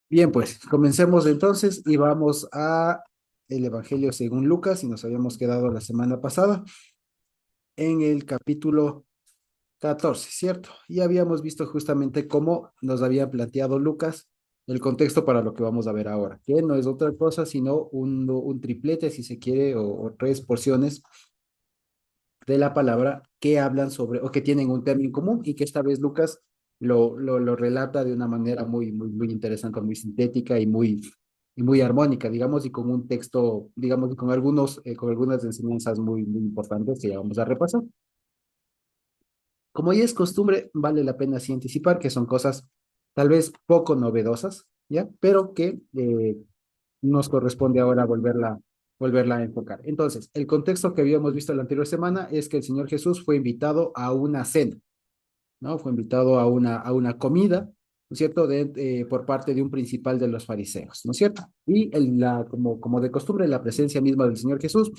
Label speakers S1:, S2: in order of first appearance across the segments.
S1: Bien, pues comencemos entonces y vamos a el Evangelio según Lucas y nos habíamos quedado la semana pasada en el capítulo 14, ¿cierto? Y habíamos visto justamente cómo nos había planteado Lucas el contexto para lo que vamos a ver ahora, que no es otra cosa sino un triplete, si se quiere, o tres porciones de la palabra que hablan sobre o que tienen un término en común y que esta vez Lucas lo relata de una manera muy interesante, muy sintética y muy armónica, digamos, y con un texto, digamos, con algunas enseñanzas muy importantes que ya vamos a repasar. Como ya es costumbre, vale la pena así anticipar que son cosas tal vez poco novedosas, ¿ya? Pero que nos corresponde ahora volverla a enfocar. Entonces, el contexto que habíamos visto la anterior semana es que el Señor Jesús fue invitado a una cena, ¿no? Fue invitado a una comida, ¿no es cierto?, por parte de un principal de los fariseos, ¿no es cierto? Y como de costumbre, la presencia misma del Señor Jesús,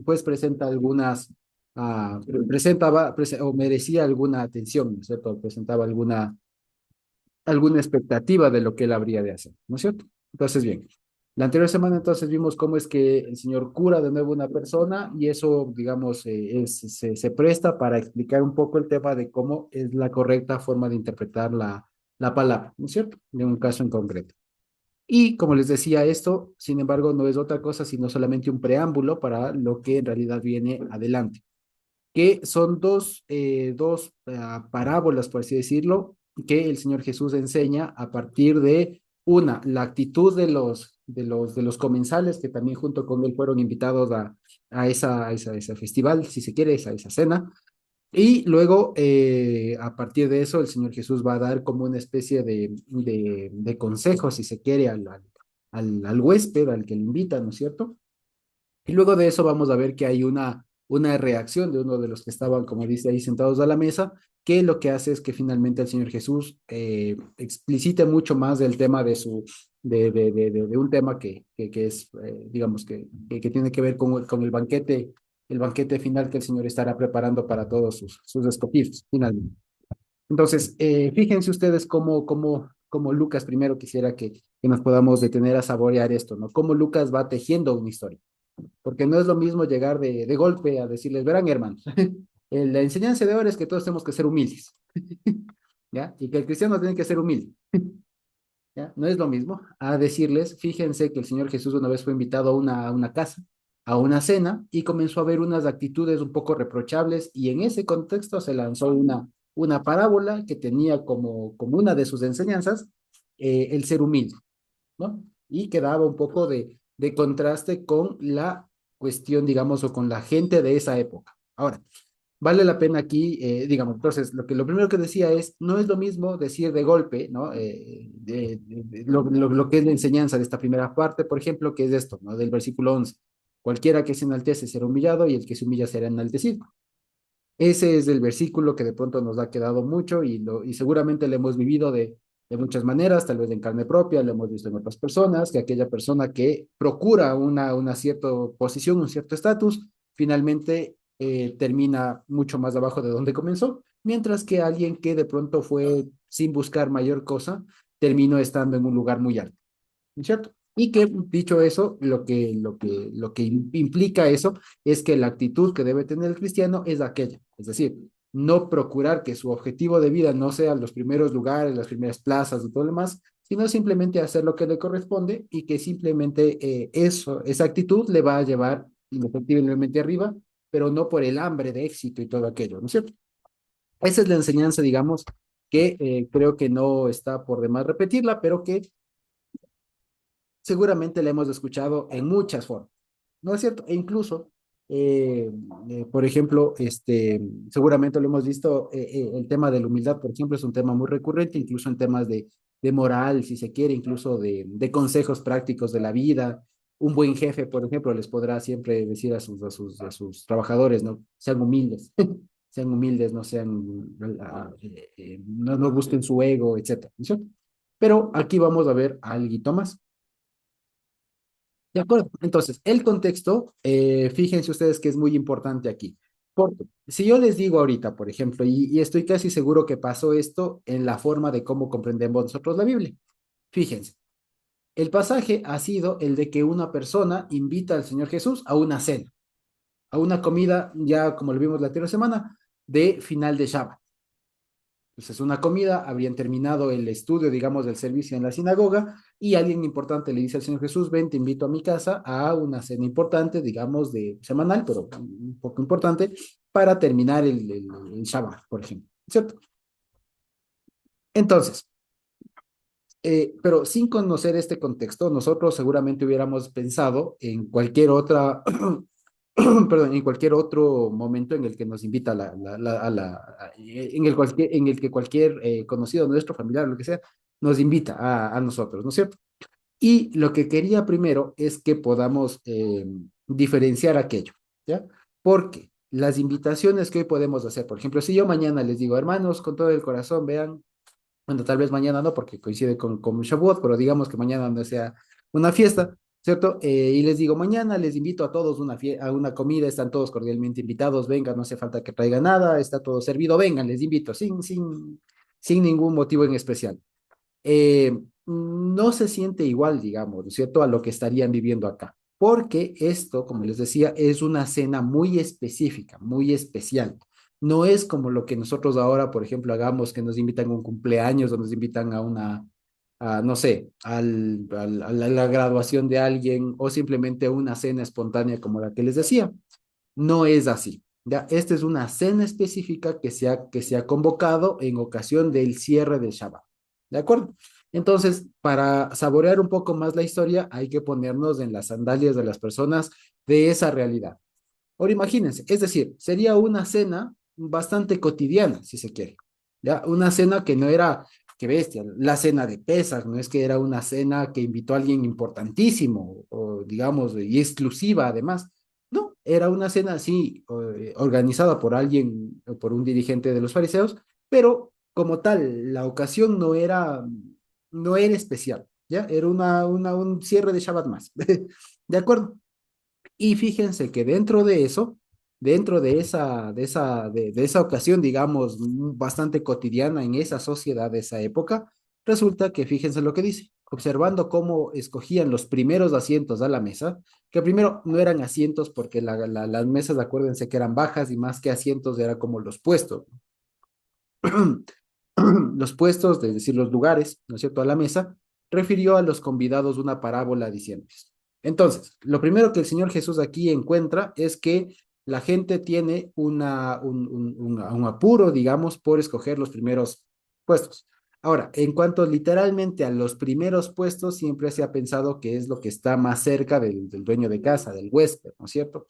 S1: pues presenta algunas, o merecía alguna atención, ¿no es cierto? Presentaba alguna expectativa de lo que él habría de hacer, ¿no es cierto? Entonces, bien, la anterior semana entonces vimos cómo es que el Señor cura de nuevo una persona y eso, digamos, se presta para explicar un poco el tema de cómo es la correcta forma de interpretar la palabra, ¿no es cierto? De un caso en concreto. Y como les decía, esto, sin embargo, no es otra cosa sino solamente un preámbulo para lo que en realidad viene adelante, que son dos parábolas, por así decirlo, que el Señor Jesús enseña a partir de una, la actitud de los comensales que también junto con él fueron invitados a ese festival, si se quiere, esa cena. Y luego, a partir de eso, el Señor Jesús va a dar como una especie de consejo, si se quiere, al huésped, al que le invita, ¿no es cierto? Y luego de eso vamos a ver que hay una reacción de uno de los que estaban, como dice ahí, sentados a la mesa, que lo que hace es que finalmente el Señor Jesús explicite mucho más del tema de un tema que es, digamos, que tiene que ver con el banquete final que el Señor estará preparando para todos sus escogidos, finalmente. Entonces, fíjense ustedes cómo Lucas primero quisiera que nos podamos detener a saborear esto, ¿no? Cómo Lucas va tejiendo una historia porque no es lo mismo llegar de golpe a decirles, verán, hermanos, la enseñanza de ahora es que todos tenemos que ser humildes, ¿ya? Y que el cristiano tiene que ser humilde, ¿ya? No es lo mismo a decirles, fíjense que el Señor Jesús una vez fue invitado a una casa, a una cena, y comenzó a ver unas actitudes un poco reprochables, y en ese contexto se lanzó una parábola que tenía como una de sus enseñanzas el ser humilde, ¿no? Y quedaba un poco de contraste con la cuestión, digamos, o con la gente de esa época. Ahora, vale la pena aquí, digamos, entonces, lo primero que decía es, no es lo mismo decir de golpe, ¿no? Lo que es la enseñanza de esta primera parte, por ejemplo, que es esto, ¿no? Del versículo 11. Cualquiera que se enaltece será humillado y el que se humilla será enaltecido. Ese es el versículo que de pronto nos ha quedado mucho y seguramente lo hemos vivido de muchas maneras, tal vez en carne propia, lo hemos visto en otras personas, que aquella persona que procura una cierta posición, un cierto estatus, finalmente termina mucho más abajo de donde comenzó, mientras que alguien que de pronto fue sin buscar mayor cosa, terminó estando en un lugar muy alto, ¿no es cierto? Y que dicho eso, lo que implica eso es que la actitud que debe tener el cristiano es aquella, es decir, no procurar que su objetivo de vida no sean los primeros lugares, las primeras plazas y todo lo demás, sino simplemente hacer lo que le corresponde y que simplemente esa actitud le va a llevar indefectiblemente arriba, pero no por el hambre de éxito y todo aquello, ¿no es cierto? Esa es la enseñanza, digamos, que creo que no está por demás repetirla, pero que seguramente la hemos escuchado en muchas formas, ¿no es cierto? E incluso, eh, por ejemplo, seguramente lo hemos visto, el tema de la humildad, por ejemplo, es un tema muy recurrente, incluso en temas de moral, si se quiere, incluso de consejos prácticos de la vida. Un buen jefe, por ejemplo, les podrá siempre decir a sus trabajadores, ¿no? Sean humildes, sean humildes, no sean, no busquen su ego, etcétera, ¿no es cierto? Pero aquí vamos a ver algo más. De acuerdo. Entonces, el contexto, fíjense ustedes que es muy importante aquí. Porque si yo les digo ahorita, por ejemplo, y estoy casi seguro que pasó esto en la forma de cómo comprendemos nosotros la Biblia. Fíjense. El pasaje ha sido el de que una persona invita al Señor Jesús a una cena, a una comida, ya como lo vimos la anterior semana, de final de Shabbat. Entonces, una comida, habrían terminado el estudio, digamos, del servicio en la sinagoga, y alguien importante le dice al Señor Jesús, ven, te invito a mi casa a una cena importante, digamos, de semanal, pero un poco importante, para terminar el Shabbat, por ejemplo, ¿cierto? Entonces, pero sin conocer este contexto, nosotros seguramente hubiéramos pensado en cualquier otra, perdón, en cualquier otro momento en el que nos invita en el que cualquier conocido nuestro, familiar, lo que sea, nos invita a nosotros, ¿no es cierto? Y lo que quería primero es que podamos diferenciar aquello, ¿ya? Porque las invitaciones que hoy podemos hacer, por ejemplo, si yo mañana les digo, hermanos, con todo el corazón, vean, bueno, tal vez mañana no, porque coincide con Shavuot, pero digamos que mañana no sea una fiesta, ¿cierto? Y les digo, mañana les invito a todos a una comida, están todos cordialmente invitados, vengan, no hace falta que traigan nada, está todo servido, vengan, les invito, sin ningún motivo en especial. No se siente igual, digamos, ¿no es cierto?, a lo que estarían viviendo acá, porque esto, como les decía, es una cena muy específica, muy especial. No es como lo que nosotros ahora, por ejemplo, hagamos, que nos invitan a un cumpleaños o nos invitan no sé, a la graduación de alguien o simplemente a una cena espontánea como la que les decía. No es así. Ya, esta es una cena específica que se ha convocado en ocasión del cierre del Shabbat. ¿De acuerdo? Entonces, para saborear un poco más la historia, hay que ponernos en las sandalias de las personas de esa realidad. Ahora imagínense, es decir, sería una cena bastante cotidiana, si se quiere. ¿Ya? Una cena que no era, qué bestia, la cena de Pesach, no es que era una cena que invitó a alguien importantísimo, o digamos, y exclusiva además. No, era una cena así, organizada por alguien, o por un dirigente de los fariseos, pero como tal, la ocasión no era especial, ¿ya? Era un cierre de Shabbat más. ¿De acuerdo? Y fíjense que dentro de eso, dentro de esa ocasión, digamos, bastante cotidiana en esa sociedad de esa época, resulta que fíjense lo que dice, observando cómo escogían los primeros asientos a la mesa, que primero no eran asientos porque las mesas, acuérdense que eran bajas y más que asientos era como los puestos, los puestos, es decir, los lugares, ¿no es cierto?, a la mesa, refirió a los convidados una parábola diciéndoles. Entonces, lo primero que el Señor Jesús aquí encuentra es que la gente tiene un apuro, digamos, por escoger los primeros puestos. Ahora, en cuanto literalmente a los primeros puestos, siempre se ha pensado que es lo que está más cerca del dueño de casa, del huésped, ¿no es cierto?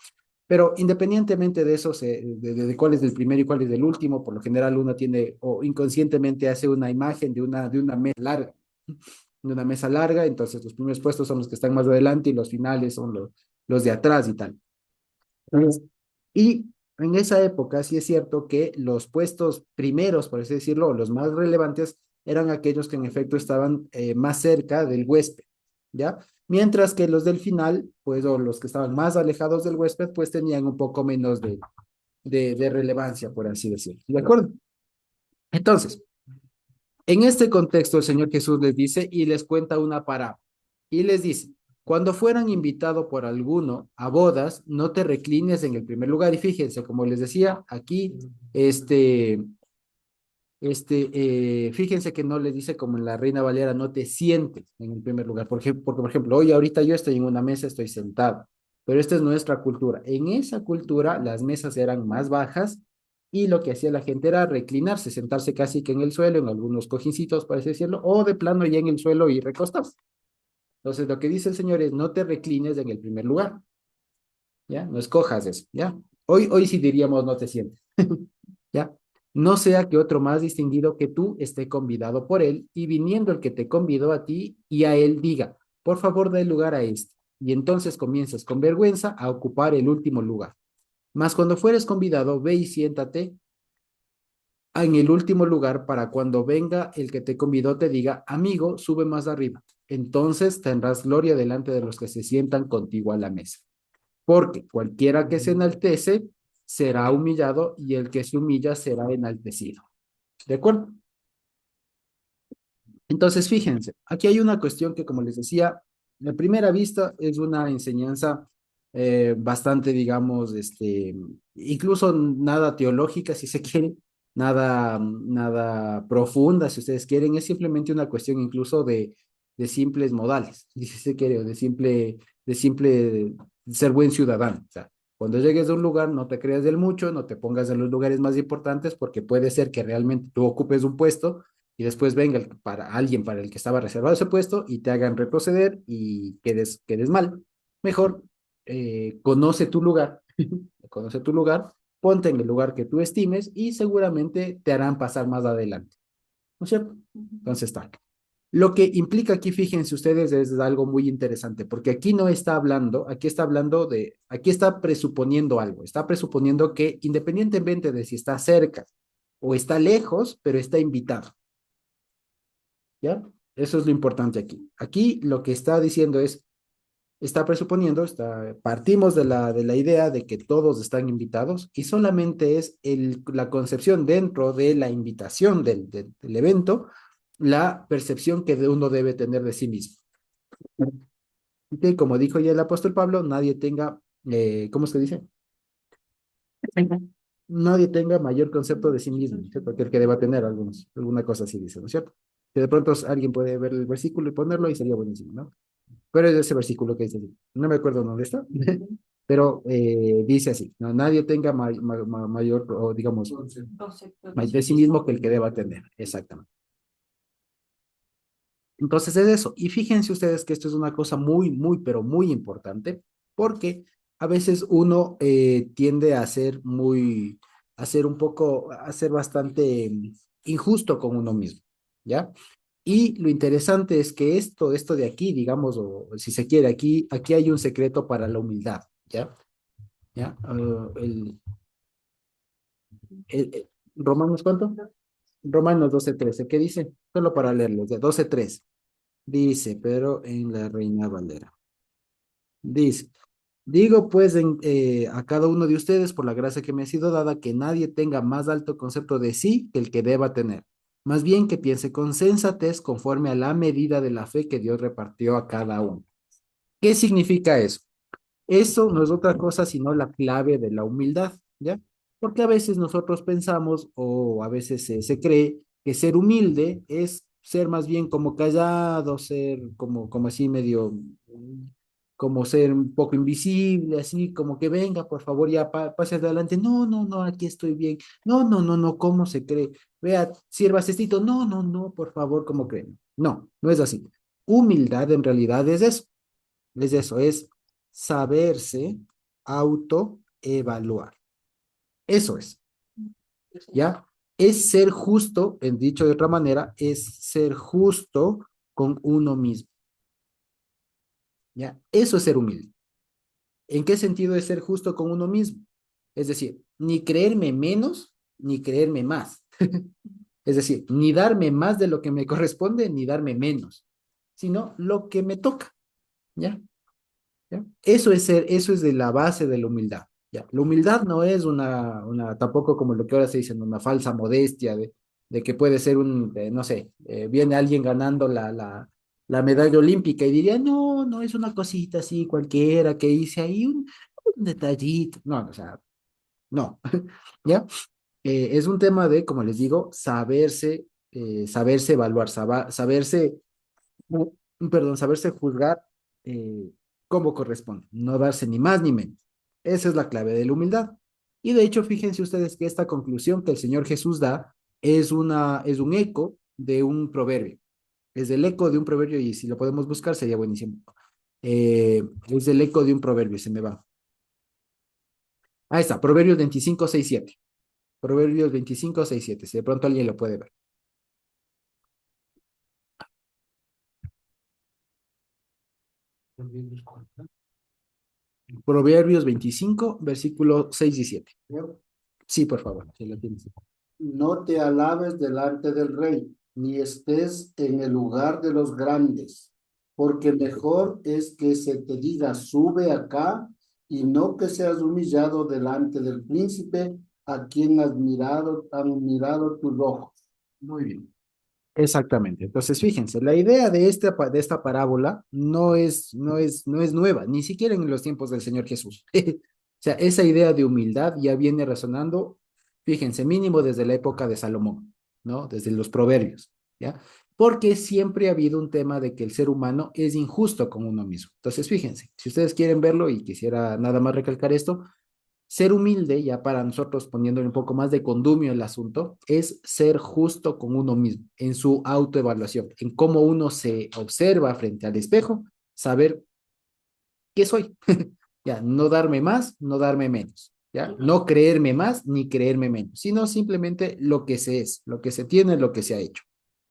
S1: Pero independientemente de eso, de cuál es el primero y cuál es el último, por lo general uno tiene o inconscientemente hace una imagen de una mesa larga, de una mesa larga, entonces los primeros puestos son los que están más adelante y los finales son los de atrás y tal. Entonces, y en esa época sí es cierto que los puestos primeros, por así decirlo, los más relevantes, eran aquellos que en efecto estaban más cerca del huésped, ¿ya? Mientras que los del final, pues, o los que estaban más alejados del huésped, pues tenían un poco menos de relevancia, por así decirlo. ¿De acuerdo? Entonces, en este contexto, el Señor Jesús les dice y les cuenta una parábola. Y les dice, cuando fueran invitados por alguno a bodas, no te reclines en el primer lugar. Y fíjense, como les decía, aquí, este, fíjense que no les dice como en la Reina Valera, no te sientes en el primer lugar. Porque, por ejemplo, hoy ahorita yo estoy en una mesa, estoy sentado. Pero esta es nuestra cultura. En esa cultura, las mesas eran más bajas y lo que hacía la gente era reclinarse, sentarse casi que en el suelo, en algunos cojincitos, por así decirlo, o de plano ya en el suelo y recostados. Entonces, lo que dice el Señor es, no te reclines en el primer lugar, ¿ya? No escojas eso, ¿ya? Hoy sí diríamos, no te sientes, ¿ya? No sea que otro más distinguido que tú esté convidado por él, y viniendo el que te convidó a ti y a él diga, por favor, da el lugar a este. Y entonces comienzas con vergüenza a ocupar el último lugar. Mas cuando fueres convidado, ve y siéntate en el último lugar para cuando venga el que te convidó te diga, amigo, sube más arriba. Entonces tendrás gloria delante de los que se sientan contigo a la mesa. Porque cualquiera que se enaltece será humillado y el que se humilla será enaltecido. ¿De acuerdo? Entonces, fíjense, aquí hay una cuestión que, como les decía, a primera vista es una enseñanza bastante, digamos, incluso nada teológica, si se quiere, nada profunda, si ustedes quieren, es simplemente una cuestión incluso de simples modales, si se quiere, o de simple ser buen ciudadano. O sea, cuando llegues a un lugar, no te creas del mucho, no te pongas en los lugares más importantes, porque puede ser que realmente tú ocupes un puesto y después venga para alguien para el que estaba reservado ese puesto y te hagan retroceder y quedes mal. Mejor conoce tu lugar, conoce tu lugar, ponte en el lugar que tú estimes y seguramente te harán pasar más adelante, ¿no es cierto? Entonces está. Lo que implica aquí, fíjense ustedes, es algo muy interesante, porque aquí no está hablando, aquí está presuponiendo algo, está presuponiendo que independientemente de si está cerca o está lejos, pero está invitado. ¿Ya? Eso es lo importante aquí. Aquí lo que está diciendo es, está presuponiendo, partimos de la idea de que todos están invitados y solamente es la concepción dentro de la invitación del evento, la percepción que uno debe tener de sí mismo. Y como dijo ya el apóstol Pablo, nadie tenga, ¿cómo es que dice? Nadie tenga mayor concepto de sí mismo, ¿cierto? Que el que deba tener alguna cosa así dice, ¿no es cierto? Que de pronto alguien puede ver el versículo y ponerlo y sería buenísimo, ¿no? Pero es ese versículo que dice así. No me acuerdo dónde está, pero dice así, no, nadie tenga mayor, o digamos, mayor de sí mismo que el que deba tener, exactamente. Entonces es eso. Y fíjense ustedes que esto es una cosa muy, muy, pero muy importante, porque a veces uno tiende a ser bastante injusto con uno mismo, ¿ya? Y lo interesante es que esto de aquí, digamos, o si se quiere, aquí hay un secreto para la humildad, ¿ya? ¿Ya? ¿Romanos cuánto? Romanos 12:13, ¿qué dice? Solo para leerlo, de 12:13. Dice, pero en la Reina Valera. Dice, digo pues a cada uno de ustedes, por la gracia que me ha sido dada, que nadie tenga más alto concepto de sí que el que deba tener. Más bien que piense con sensatez conforme a la medida de la fe que Dios repartió a cada uno. ¿Qué significa eso? Eso no es otra cosa sino la clave de la humildad, ¿ya? Porque a veces nosotros pensamos o a veces se cree que ser humilde es ser más bien como callado, ser como así medio, como ser un poco invisible, así como que venga, por favor, ya pase adelante. No, no, no, aquí estoy bien. No, no, no, no, ¿cómo se cree? Vea, sirva cestito. No, no, no, por favor, ¿cómo creen? No, no es así. Humildad en realidad es eso, es saberse autoevaluar. Eso es, ¿ya? Es ser justo, en dicho de otra manera, es ser justo con uno mismo, ¿ya? Eso es ser humilde. ¿En qué sentido es ser justo con uno mismo? Es decir, ni creerme menos, ni creerme más. Es decir, ni darme más de lo que me corresponde, ni darme menos, sino lo que me toca, ¿ya? ¿Ya? Eso es de la base de la humildad. ¿Ya? La humildad no es tampoco como lo que ahora se dice, una falsa modestia de que puede ser no sé, viene alguien ganando la medalla olímpica y diría, no, no, es una cosita así cualquiera que hice ahí, un detallito. No, o sea, no, ¿ya? Es un tema de, como les digo, saberse evaluar, saberse saberse juzgar como corresponde, no darse ni más ni menos. Esa es la clave de la humildad. Y de hecho, fíjense ustedes que esta conclusión que el Señor Jesús da es un eco de un proverbio. Es el eco de un proverbio y si lo podemos buscar sería buenísimo. Es el eco de un proverbio, se me va. Ahí está, Proverbios 25:6-7. Proverbios 25:6-7. Si de pronto alguien lo puede ver. Proverbios 25, versículo 6 y 7. Sí, por favor, si lo tienes.
S2: No te alabes delante del rey, ni estés en el lugar de los grandes, porque mejor es que se te diga, sube acá, y no que seas humillado delante del príncipe a quien han mirado tus ojos.
S1: Muy bien. Exactamente. Entonces, fíjense, la idea de de esta parábola no es nueva, ni siquiera en los tiempos del Señor Jesús. O sea, esa idea de humildad ya viene resonando, fíjense, mínimo desde la época de Salomón, ¿no? Desde los proverbios, ¿ya? Porque siempre ha habido un tema de que el ser humano es injusto con uno mismo. Entonces, fíjense, si ustedes quieren verlo y quisiera nada más recalcar esto, ser humilde, ya para nosotros poniéndole un poco más de condumio el asunto, es ser justo con uno mismo, en su autoevaluación, en cómo uno se observa frente al espejo, saber qué soy, ya, no darme más, no darme menos, ya, no creerme más ni creerme menos, sino simplemente lo que se es, lo que se tiene, lo que se ha hecho,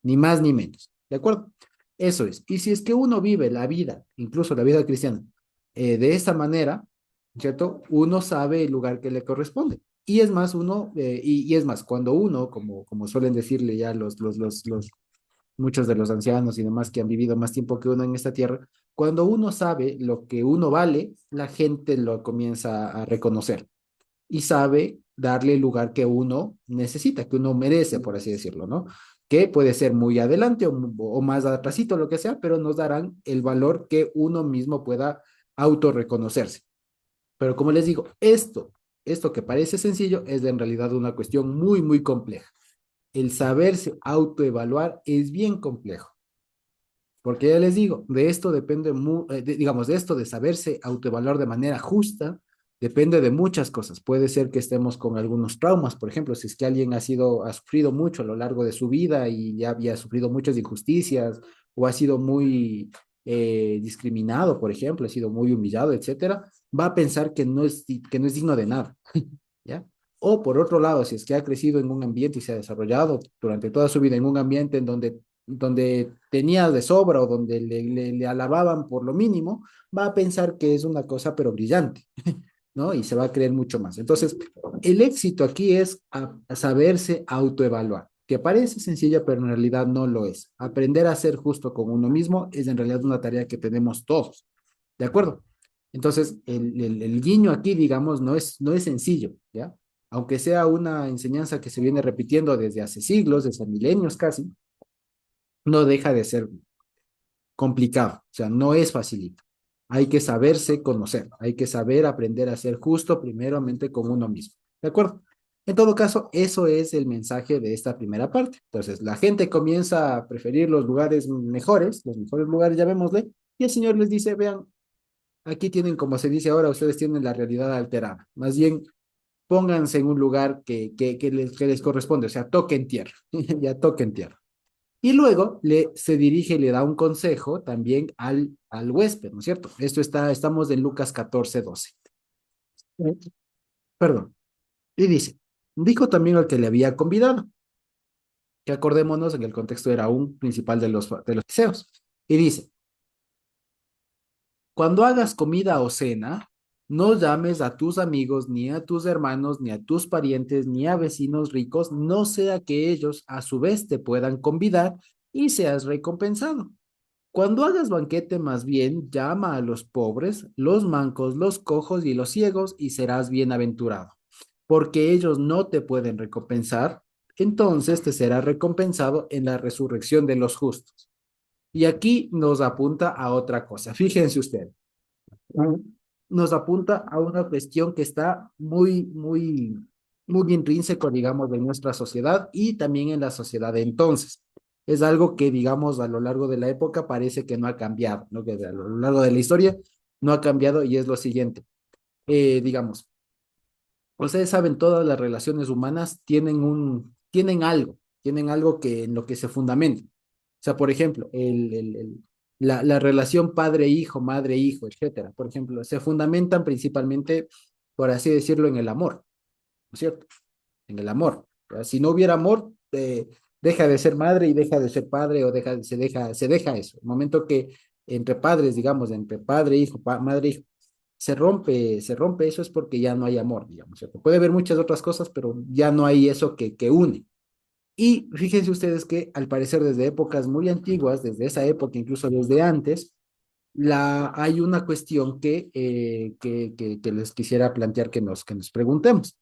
S1: ni más ni menos, ¿de acuerdo? Eso es. Y si es que uno vive la vida, incluso la vida cristiana, de esta manera, ¿cierto? Uno sabe el lugar que le corresponde. Y es más, y es más, cuando uno, como suelen decirle ya muchos de los ancianos y demás que han vivido más tiempo que uno en esta tierra, cuando uno sabe lo que uno vale, la gente lo comienza a reconocer y sabe darle el lugar que uno necesita, que uno merece, por así decirlo, ¿no? Que puede ser muy adelante o más atrasito, lo que sea, pero nos darán el valor que uno mismo pueda autorreconocerse. Pero como les digo, esto que parece sencillo es en realidad una cuestión muy, muy compleja. El saberse autoevaluar es bien complejo. Porque ya les digo, de esto depende, digamos, de esto de saberse autoevaluar de manera justa, depende de muchas cosas. Puede ser que estemos con algunos traumas, por ejemplo, si es que alguien ha sufrido mucho a lo largo de su vida y ya había sufrido muchas injusticias o ha sido muy discriminado, por ejemplo, ha sido muy humillado, etcétera, va a pensar que no es digno de nada, ¿ya? O por otro lado, si es que ha crecido en un ambiente y se ha desarrollado durante toda su vida en un ambiente en donde tenía de sobra o donde le alababan por lo mínimo, va a pensar que es una cosa pero brillante, ¿no? Y se va a creer mucho más. Entonces, el éxito aquí es a saberse autoevaluar, que parece sencilla, pero en realidad no lo es. Aprender a ser justo con uno mismo es en realidad una tarea que tenemos todos, ¿de acuerdo? Entonces, el guiño aquí, digamos, no es sencillo, ¿ya? Aunque sea una enseñanza que se viene repitiendo desde hace siglos, desde milenios casi, no deja de ser complicado, o sea, no es facilito. Hay que saberse conocer, hay que saber aprender a ser justo primeramente con uno mismo. ¿De acuerdo? En todo caso, eso es el mensaje de esta primera parte. Entonces, la gente comienza a preferir los mejores lugares, llamémosle, y el Señor les dice, vean, aquí tienen, como se dice ahora, ustedes tienen la realidad alterada. Más bien, pónganse en un lugar que les corresponde, o sea, toquen tierra, ya toquen tierra. Y luego se dirige y le da un consejo también al huésped, ¿no es cierto? Estamos en Lucas 14:12. Perdón. Y dice, dijo también al que le había convidado, que acordémonos en el contexto era un principal de los deseos. Y dice, cuando hagas comida o cena, no llames a tus amigos, ni a tus hermanos, ni a tus parientes, ni a vecinos ricos, no sea que ellos a su vez te puedan convidar y seas recompensado. Cuando hagas banquete, más bien llama a los pobres, los mancos, los cojos y los ciegos, y serás bienaventurado, porque ellos no te pueden recompensar, entonces te será recompensado en la resurrección de los justos. Y aquí nos apunta a otra cosa. Fíjense ustedes, nos apunta a una cuestión que está muy intrínseco, digamos, de nuestra sociedad y también en la sociedad de entonces. Es algo que, digamos, a lo largo de la época parece que no ha cambiado, ¿no? Que a lo largo de la historia no ha cambiado y es lo siguiente. Digamos, ustedes saben, todas las relaciones humanas tienen algo que en lo que se fundamenta. O sea, por ejemplo, la relación padre-hijo, madre-hijo, etcétera. Por ejemplo, se fundamentan principalmente, por así decirlo, en el amor, ¿no es cierto? En el amor. O sea, si no hubiera amor, deja de ser madre y deja de ser padre o se deja eso. El momento que entre padres, digamos, entre padre, hijo, madre, hijo, se rompe eso es porque ya no hay amor, digamos, ¿cierto? Puede haber muchas otras cosas, pero ya no hay eso que une. Y fíjense ustedes que al parecer desde épocas muy antiguas, desde esa época, incluso desde antes, hay una cuestión que les quisiera plantear que nos preguntemos.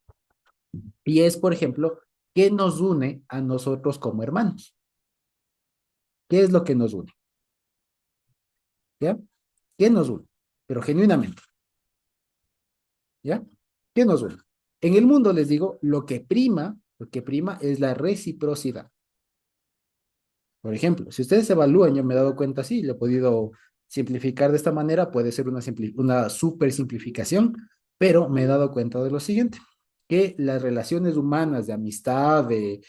S1: Y es, por ejemplo, ¿qué nos une a nosotros como hermanos? ¿Qué es lo que nos une? ¿Ya? ¿Qué nos une? Pero genuinamente, ¿ya? ¿Qué nos une? En el mundo, les digo, lo que prima es la reciprocidad. Por ejemplo, si ustedes evalúan, yo me he dado cuenta, sí, lo he podido simplificar de esta manera, puede ser una super simplificación, pero me he dado cuenta de lo siguiente, que las relaciones humanas de amistad, de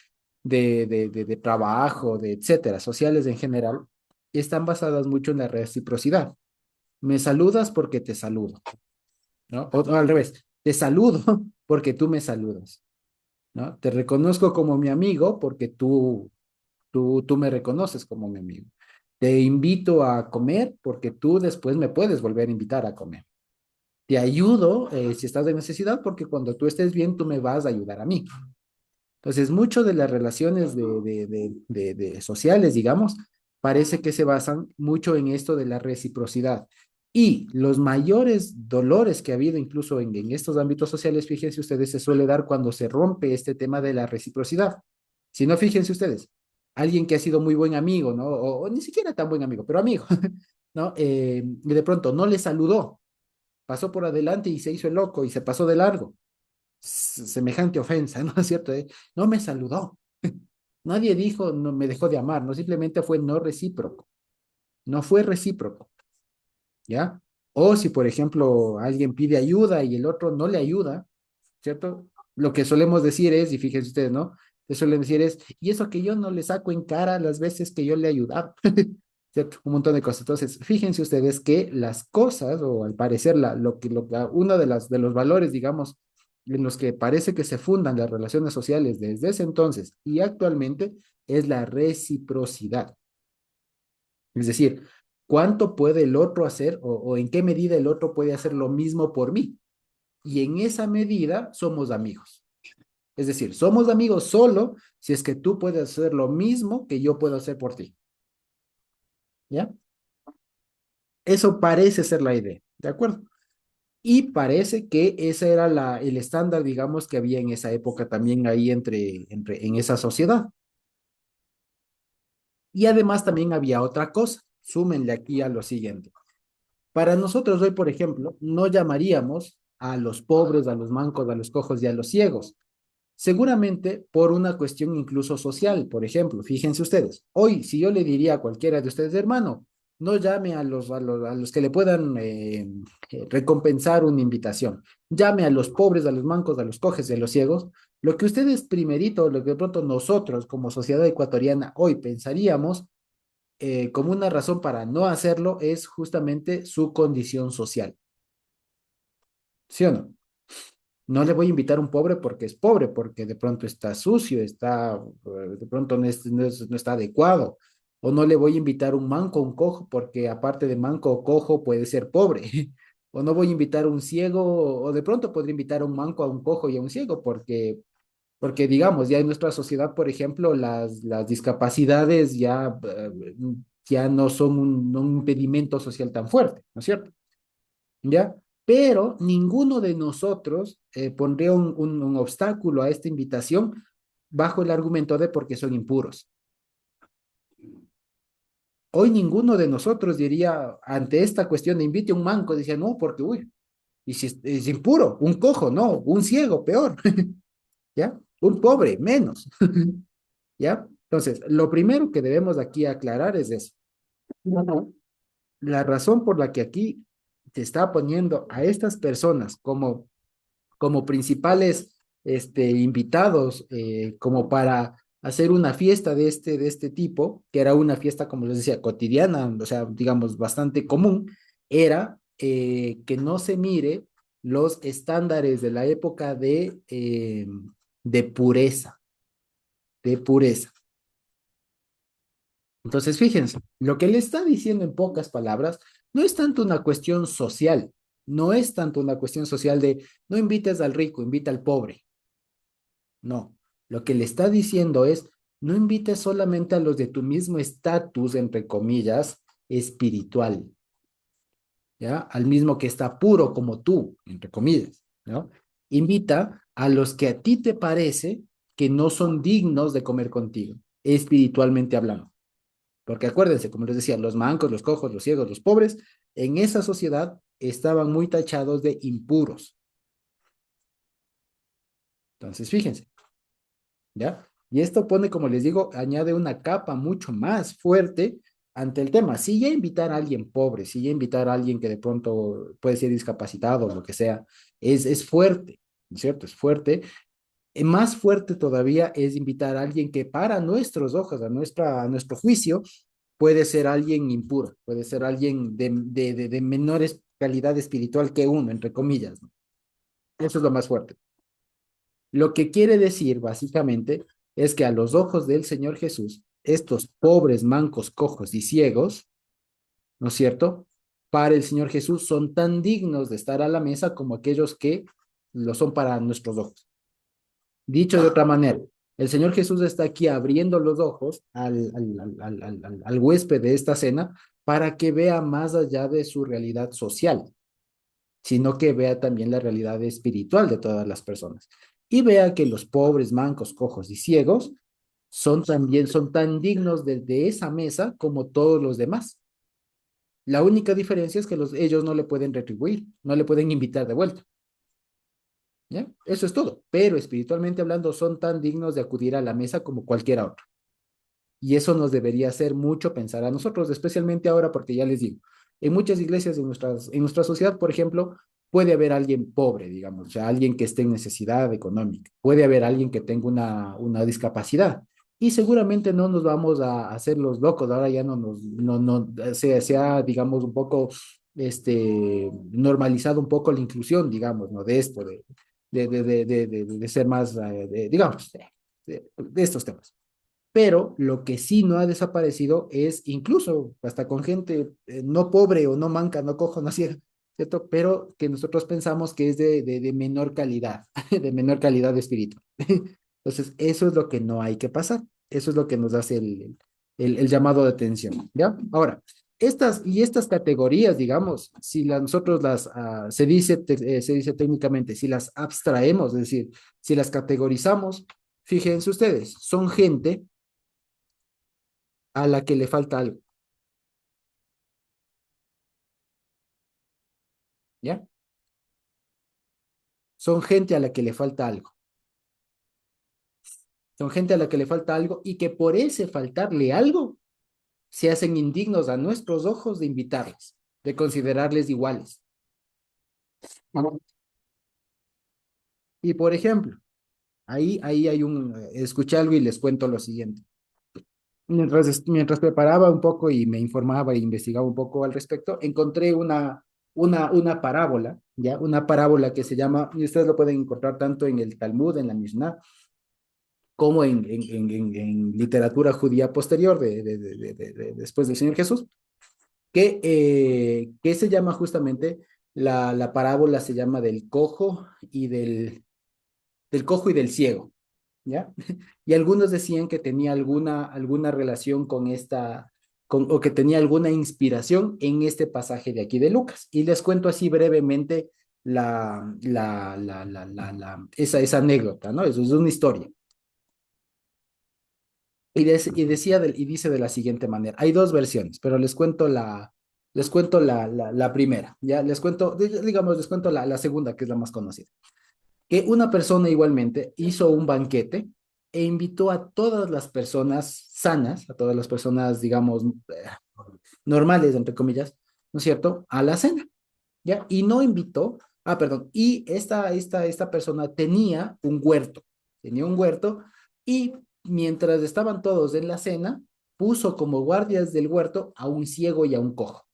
S1: trabajo, de etcétera, sociales en general, están basadas mucho en la reciprocidad. Me saludas porque te saludo, ¿no? O al revés, te saludo porque tú me saludas, ¿no? Te reconozco como mi amigo porque tú me reconoces como mi amigo. Te invito a comer porque tú después me puedes volver a invitar a comer. Te ayudo si estás de necesidad porque cuando tú estés bien, tú me vas a ayudar a mí. Entonces, mucho de las relaciones de sociales, digamos, parece que se basan mucho en esto de la reciprocidad. Y los mayores dolores que ha habido incluso en estos ámbitos sociales, fíjense ustedes, se suele dar cuando se rompe este tema de la reciprocidad. Si no, fíjense ustedes, alguien que ha sido muy buen amigo, ¿no? O ni siquiera tan buen amigo, pero amigo, ¿no? Y de pronto no le saludó, pasó por adelante y se hizo el loco y se pasó de largo. Semejante ofensa, ¿no es cierto? No me saludó. Nadie dijo, no me dejó de amar, no simplemente fue no recíproco, no fue recíproco, ¿ya? O si, por ejemplo, alguien pide ayuda y el otro no le ayuda, ¿cierto? Lo que solemos decir es, y fíjense ustedes, ¿no? Que suelen decir es, y eso que yo no le saco en cara las veces que yo le he ayudado, ¿cierto? Un montón de cosas. Entonces, fíjense ustedes que las cosas, o al parecer, uno de los valores, digamos, en los que parece que se fundan las relaciones sociales desde ese entonces y actualmente, es la reciprocidad. Es decir, ¿cuánto puede el otro hacer o en qué medida el otro puede hacer lo mismo por mí? Y en esa medida somos amigos. Es decir, somos amigos solo si es que tú puedes hacer lo mismo que yo puedo hacer por ti. ¿Ya? Eso parece ser la idea, ¿de acuerdo? Y parece que ese era el estándar, digamos, que había en esa época también ahí en esa sociedad. Y además también había otra cosa. Súmenle aquí a lo siguiente. Para nosotros hoy, por ejemplo, no llamaríamos a los pobres, a los mancos, a los cojos y a los ciegos. Seguramente por una cuestión incluso social, por ejemplo, fíjense ustedes, hoy si yo le diría a cualquiera de ustedes, hermano, no llame a los que le puedan recompensar una invitación, llame a los pobres, a los mancos, a los cojes y a los ciegos, lo que ustedes primerito, lo que de pronto nosotros como sociedad ecuatoriana hoy pensaríamos como una razón para no hacerlo es justamente su condición social, ¿sí o no? No le voy a invitar a un pobre porque es pobre, porque de pronto está sucio, de pronto no está adecuado. O no le voy a invitar a un manco, a un cojo, porque aparte de manco o cojo puede ser pobre. O no voy a invitar a un ciego, o de pronto podría invitar a un manco, a un cojo y a un ciego, porque digamos, ya en nuestra sociedad, por ejemplo, las discapacidades ya no son un impedimento social tan fuerte, ¿no es cierto? ¿Ya? Pero ninguno de nosotros pondría un obstáculo a esta invitación bajo el argumento de porque son impuros. Hoy ninguno de nosotros diría ante esta cuestión de invite a un manco, decía, no, porque, uy, y si es impuro, un cojo, no, un ciego, peor, ¿ya? Un pobre, menos, ¿ya? Entonces, lo primero que debemos aquí aclarar es eso. Ujú. La razón por la que aquí se está poniendo a estas personas como principales invitados, como para hacer una fiesta de este tipo, que era una fiesta, como les decía, cotidiana, o sea, digamos, bastante común, era que no se mire los estándares de la época de pureza, de pureza. Entonces, fíjense, lo que le está diciendo en pocas palabras no es tanto una cuestión social, no es tanto una cuestión social de no invites al rico, invita al pobre. No, lo que le está diciendo es, no invites solamente a los de tu mismo estatus, entre comillas, espiritual, ¿ya? Al mismo que está puro como tú, entre comillas, ¿no? Invita a los que a ti te parece que no son dignos de comer contigo, espiritualmente hablando. Porque acuérdense, como les decía, los mancos, los cojos, los ciegos, los pobres, en esa sociedad estaban muy tachados de impuros. Entonces, fíjense, ¿ya? Y esto pone, como les digo, añade una capa mucho más fuerte ante el tema. Si ya invitar a alguien pobre, si ya invitar a alguien que de pronto puede ser discapacitado o lo que sea, es fuerte, ¿no es cierto? Es fuerte. Más fuerte todavía es invitar a alguien que para nuestros ojos, a nuestro juicio, puede ser alguien impuro, puede ser alguien de menores calidad espiritual que uno, entre comillas, ¿no? Eso es lo más fuerte. Lo que quiere decir, básicamente, es que a los ojos del Señor Jesús, estos pobres, mancos, cojos y ciegos, ¿no es cierto? Para el Señor Jesús son tan dignos de estar a la mesa como aquellos que lo son para nuestros ojos. Dicho de otra manera, el Señor Jesús está aquí abriendo los ojos al huésped de esta cena para que vea más allá de su realidad social, sino que vea también la realidad espiritual de todas las personas. Y vea que los pobres, mancos, cojos y ciegos son tan dignos de esa mesa como todos los demás. La única diferencia es que ellos no le pueden retribuir, no le pueden invitar de vuelta. ¿Ya? Eso es todo. Pero espiritualmente hablando, son tan dignos de acudir a la mesa como cualquier otro. Y eso nos debería hacer mucho pensar a nosotros, especialmente ahora, porque ya les digo, en muchas iglesias en nuestra sociedad, por ejemplo, puede haber alguien pobre, digamos, o sea, alguien que esté en necesidad económica, puede haber alguien que tenga una discapacidad. Y seguramente no nos vamos a hacer los locos, ahora ya no nos, no, no, se ha, digamos, un poco, normalizado un poco la inclusión, digamos, ¿no? De esto, de ser más, digamos, de estos temas. Pero lo que sí no ha desaparecido es incluso hasta con gente no pobre o no manca, no cojo, no ciega, ¿cierto? Pero que nosotros pensamos que es de menor calidad, de menor calidad de espíritu. Entonces, eso es lo que no hay que pasar. Eso es lo que nos hace el llamado de atención, ¿ya? Ahora, estas categorías, digamos, si nosotros se dice técnicamente, si las abstraemos, es decir, si las categorizamos, fíjense ustedes, son gente a la que le falta algo, ¿ya? Son gente a la que le falta algo. Son gente a la que le falta algo y que por ese faltarle algo se hacen indignos a nuestros ojos de invitarles, de considerarles iguales. Y por ejemplo, ahí hay escuché algo y les cuento lo siguiente. Mientras preparaba un poco y me informaba e investigaba un poco al respecto, encontré una parábola, ¿ya? Una parábola que se llama, y ustedes lo pueden encontrar tanto en el Talmud, en la Mishnah, como en literatura judía posterior, después del Señor Jesús, que se llama justamente, la parábola se llama del cojo y del ciego, ¿ya? Y algunos decían que tenía alguna relación con o que tenía alguna inspiración en este pasaje de aquí de Lucas. Y les cuento así brevemente esa anécdota, ¿no? Eso es una historia. Y dice de la siguiente manera, hay dos versiones, pero les cuento la primera, ya les cuento, digamos, les cuento la segunda, que es la más conocida. Que una persona igualmente hizo un banquete e invitó a todas las personas sanas, a todas las personas, digamos, normales, entre comillas, ¿no es cierto?, a la cena, ¿ya? Y no invitó, perdón, y esta persona tenía un huerto, y mientras estaban todos en la cena, puso como guardias del huerto a un ciego y a un cojo,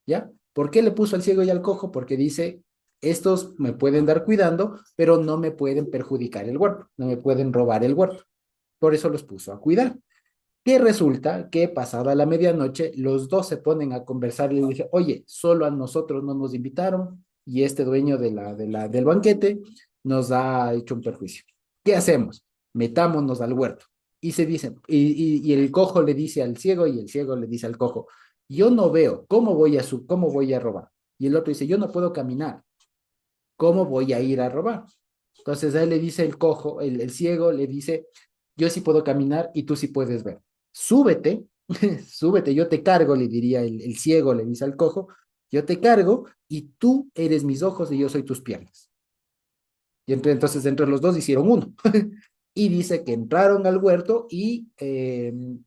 S1: ¿ya? ¿Por qué le puso al ciego y al cojo? Porque dice, estos me pueden dar cuidando, pero no me pueden perjudicar el huerto, no me pueden robar el huerto. Por eso los puso a cuidar. Que resulta que pasada la medianoche, los dos se ponen a conversar y le dije, oye, solo a nosotros no nos invitaron y este dueño del banquete nos ha hecho un perjuicio. ¿Qué hacemos? Metámonos al huerto. Y se dicen, y el cojo le dice al ciego y el ciego le dice al cojo, yo no veo, cómo voy a robar? Y el otro dice, yo no puedo caminar, ¿cómo voy a ir a robar? Entonces a él le dice el cojo, el ciego le dice, yo sí puedo caminar y tú sí puedes ver. Súbete súbete, yo te cargo, le diría el ciego, le dice al cojo, yo te cargo y tú eres mis ojos y yo soy tus piernas. Y entonces entre los dos hicieron uno. Y dice que entraron al huerto y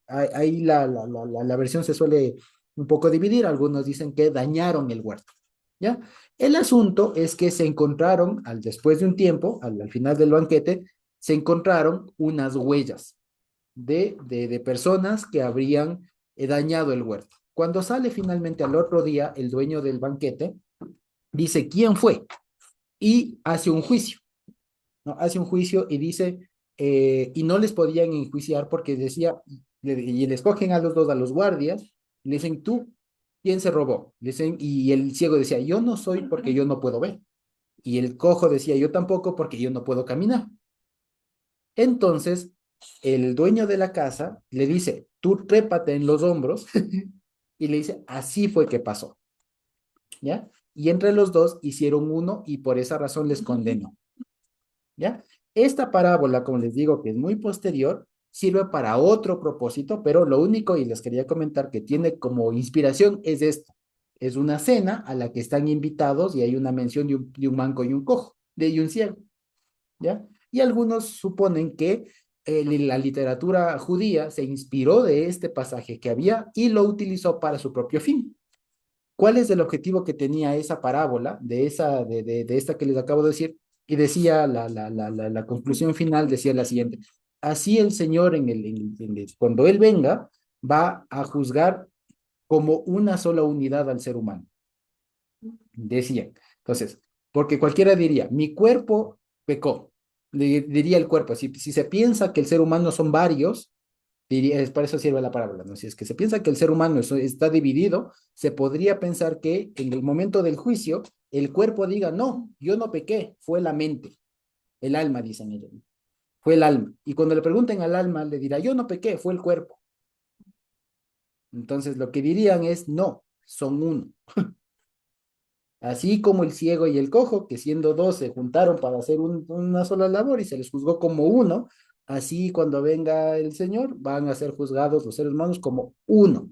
S1: ahí la versión se suele un poco dividir. Algunos dicen que dañaron el huerto. ¿Ya? El asunto es que se encontraron, después de un tiempo, al final del banquete, se encontraron unas huellas de personas que habrían dañado el huerto. Cuando sale finalmente al otro día, el dueño del banquete dice quién fue y hace un juicio, ¿no? Hace un juicio y dice, y no les podían enjuiciar porque decía, y les cogen a los dos, a los guardias, y le dicen, tú, ¿quién se robó? Le dicen, y el ciego decía, yo no soy porque yo no puedo ver. Y el cojo decía, yo tampoco porque yo no puedo caminar. Entonces, el dueño de la casa le dice, tú trépate en los hombros, y le dice, así fue que pasó, ¿ya? Y entre los dos hicieron uno y por esa razón les condenó. ¿Ya? Esta parábola, como les digo, que es muy posterior, sirve para otro propósito, pero lo único, y les quería comentar, que tiene como inspiración es esto. Es una cena a la que están invitados y hay una mención de un manco y un cojo, y un ciego, ¿ya? Y algunos suponen que la literatura judía se inspiró de este pasaje que había y lo utilizó para su propio fin. ¿Cuál es el objetivo que tenía esa parábola, de esta que les acabo de decir? Y decía la conclusión final, decía la siguiente: así el Señor, cuando Él venga, va a juzgar como una sola unidad al ser humano, decía. Entonces, porque cualquiera diría, mi cuerpo pecó, diría el cuerpo, si se piensa que el ser humano son varios, diría, para eso sirve la parábola, ¿no? Si es que se piensa que el ser humano está dividido, se podría pensar que en el momento del juicio, el cuerpo diga, no, yo no pequé, fue la mente, el alma, dicen ellos, ¿no? Fue el alma. Y cuando le pregunten al alma, le dirá, yo no pequé, fue el cuerpo. Entonces, lo que dirían es, no, son uno. Así como el ciego y el cojo, que siendo dos se juntaron para hacer una sola labor y se les juzgó como uno, así cuando venga el Señor van a ser juzgados los seres humanos como uno.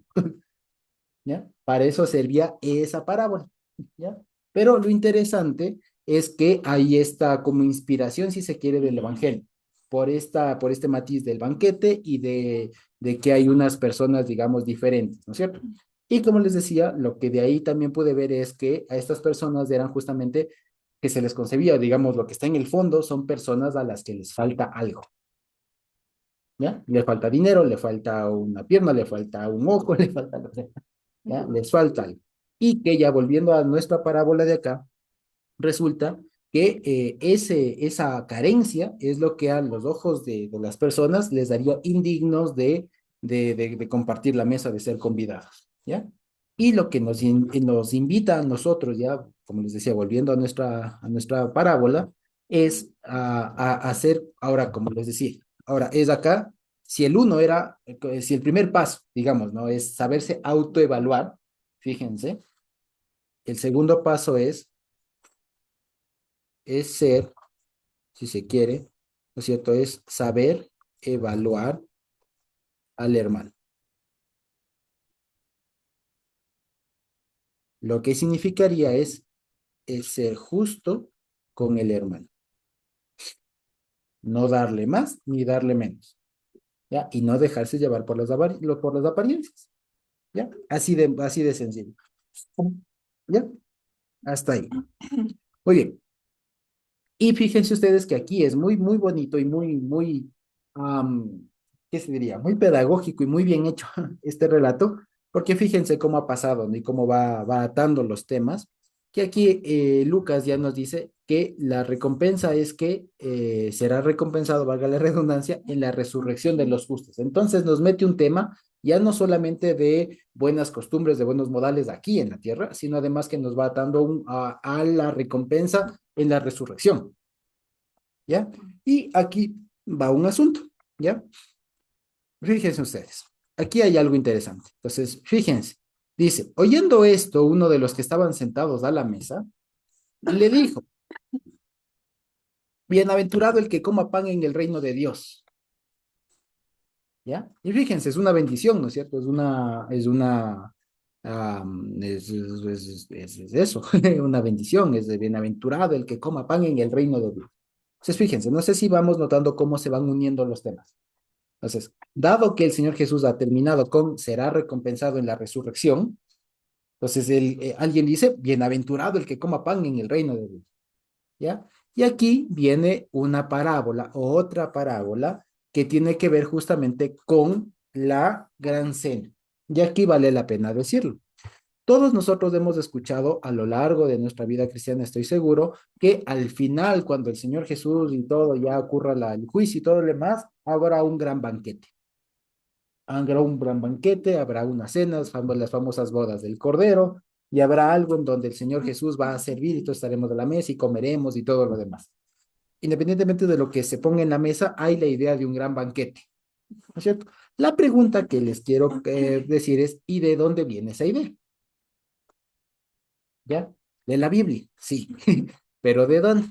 S1: ¿Ya? Para eso servía esa parábola, ¿ya? Pero lo interesante es que ahí está como inspiración, si se quiere, del Evangelio, por este matiz del banquete y de que hay unas personas, digamos, diferentes, ¿no es cierto? Y como les decía, lo que de ahí también pude ver es que a estas personas eran justamente que se les concebía, digamos, lo que está en el fondo son personas a las que les falta algo, ¿ya? Le falta dinero, le falta una pierna, le falta un ojo, le falta lo que sea. ¿Ya? Les falta algo. Y que ya volviendo a nuestra parábola de acá, resulta que esa carencia es lo que a los ojos de las personas les daría indignos de compartir la mesa, de ser convidados, ¿ya? Y lo que nos invita a nosotros, ya, como les decía, volviendo a nuestra parábola, es a hacer, ahora, como les decía, ahora es acá, si el uno era, si el primer paso, digamos, ¿no? Es saberse autoevaluar, fíjense, el segundo paso es ser, si se quiere, ¿no es cierto? Es saber evaluar al hermano. Lo que significaría es ser justo con el hermano. No darle más ni darle menos, ¿ya? Y no dejarse llevar por las apariencias, ¿ya? Así de sencillo. ¿Ya? Hasta ahí. Muy bien. Y fíjense ustedes que aquí es muy, muy bonito y am, ¿qué se diría? Muy pedagógico y muy bien hecho este relato, porque fíjense cómo ha pasado, ¿no? Y cómo va atando los temas, que aquí Lucas ya nos dice que la recompensa es que será recompensado, valga la redundancia, en la resurrección de los justos. Entonces nos mete un tema ya no solamente de buenas costumbres, de buenos modales aquí en la tierra, sino además que nos va atando a la recompensa en la resurrección, ¿ya? Y aquí va un asunto, ¿ya? Fíjense ustedes, aquí hay algo interesante. Entonces, fíjense, dice, oyendo esto, uno de los que estaban sentados a la mesa, le dijo, bienaventurado el que coma pan en el reino de Dios. ¿ya? Y fíjense, es una bendición, ¿no es cierto? Es eso, una bendición, es de bienaventurado el que coma pan en el reino de Dios. Entonces, fíjense, no sé si vamos notando cómo se van uniendo los temas. Entonces, dado que el Señor Jesús ha terminado con será recompensado en la resurrección, entonces alguien dice, bienaventurado el que coma pan en el reino de Dios, ¿ya? Y aquí viene una parábola o otra parábola que tiene que ver justamente con la gran cena. Y aquí vale la pena decirlo. Todos nosotros hemos escuchado a lo largo de nuestra vida cristiana, estoy seguro, que al final, cuando el Señor Jesús y todo ya ocurra el juicio y todo lo demás, habrá un gran banquete. Habrá un gran banquete, habrá unas cenas, las famosas bodas del Cordero, y habrá algo en donde el Señor Jesús va a servir y todos estaremos de la mesa y comeremos y todo lo demás. Independientemente de lo que se ponga en la mesa, hay la idea de un gran banquete, ¿no es cierto? La pregunta que les quiero decir es, ¿y de dónde viene esa idea? ¿Ya? De la Biblia, sí, pero ¿de dónde?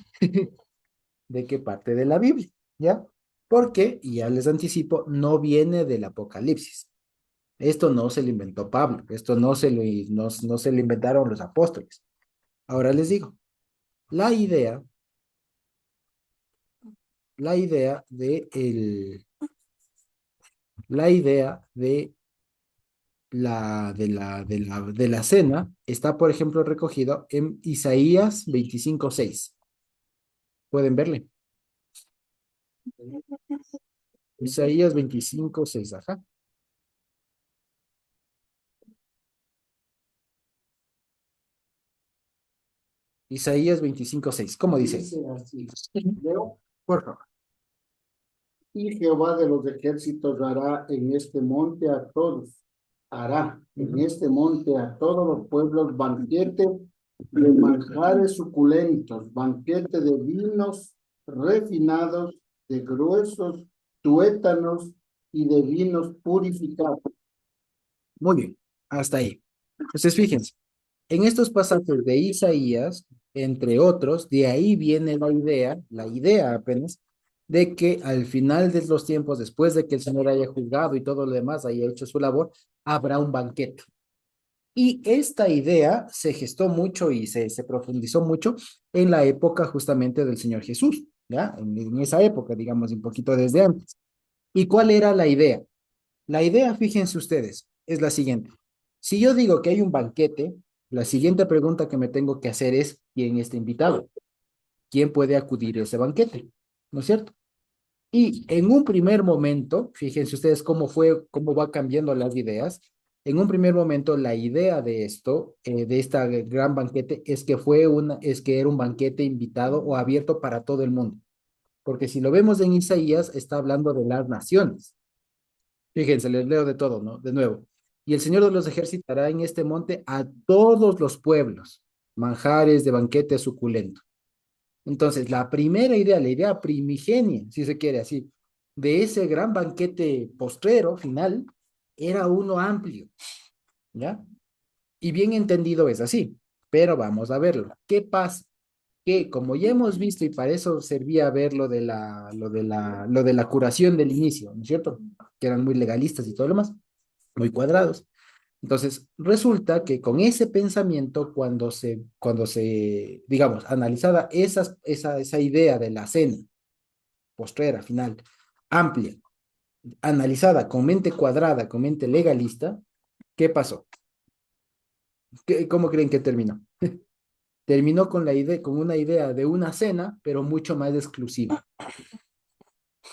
S1: ¿De qué parte de la Biblia? ¿Ya? Porque, y ya les anticipo, no viene del Apocalipsis. Esto no se lo inventó Pablo, esto no se lo inventaron los apóstoles. Ahora les digo, la idea, la idea de la idea de la cena está, por ejemplo, recogido en Isaías 25:6. ¿Pueden verle? Isaías 25:6, ajá. Isaías 25:6. ¿Cómo dice?
S2: Dice así, leo,
S1: Por favor.
S2: y Jehová de los ejércitos hará en este monte a todos, hará en este monte a todos los pueblos banquete de manjares suculentos, banquete de vinos refinados, de gruesos tuétanos y de vinos purificados.
S1: Muy bien, hasta ahí. Entonces, fíjense, en estos pasajes de Isaías, entre otros, de ahí viene la idea apenas, de que al final de los tiempos, después de que el Señor haya juzgado y todo lo demás, haya hecho su labor, habrá un banquete. Y esta idea se gestó mucho y se profundizó mucho en la época justamente del Señor Jesús, ¿ya? En esa época, digamos, un poquito desde antes. ¿Y cuál era la idea? La idea, fíjense ustedes, es la siguiente. Si yo digo que hay un banquete, la siguiente pregunta que me tengo que hacer es, ¿quién está invitado? ¿Quién puede acudir a ese banquete? ¿No es cierto? Y en un primer momento, fíjense ustedes cómo va cambiando las ideas. En un primer momento, la idea de esto, de esta gran banquete, es que era un banquete invitado o abierto para todo el mundo. Porque si lo vemos en Isaías, está hablando de las naciones. Fíjense, les leo de todo, ¿no? De nuevo. Y el Señor de los ejércitos hará en este monte a todos los pueblos, manjares de banquete suculento. Entonces, la primera idea, la idea primigenia, si se quiere así, de ese gran banquete postrero final, era uno amplio, ¿ya? Y bien entendido es así, pero vamos a verlo. ¿Qué pasa? Que como ya hemos visto, y para eso servía ver lo de la curación del inicio, ¿no es cierto? Que eran muy legalistas y todo lo más, muy cuadrados. Entonces, resulta que con ese pensamiento, digamos, analizada esa idea de la cena postrera, final, amplia, analizada con mente cuadrada, con mente legalista, ¿qué pasó? ¿Cómo creen que terminó? Terminó con con una idea de una cena, pero mucho más exclusiva.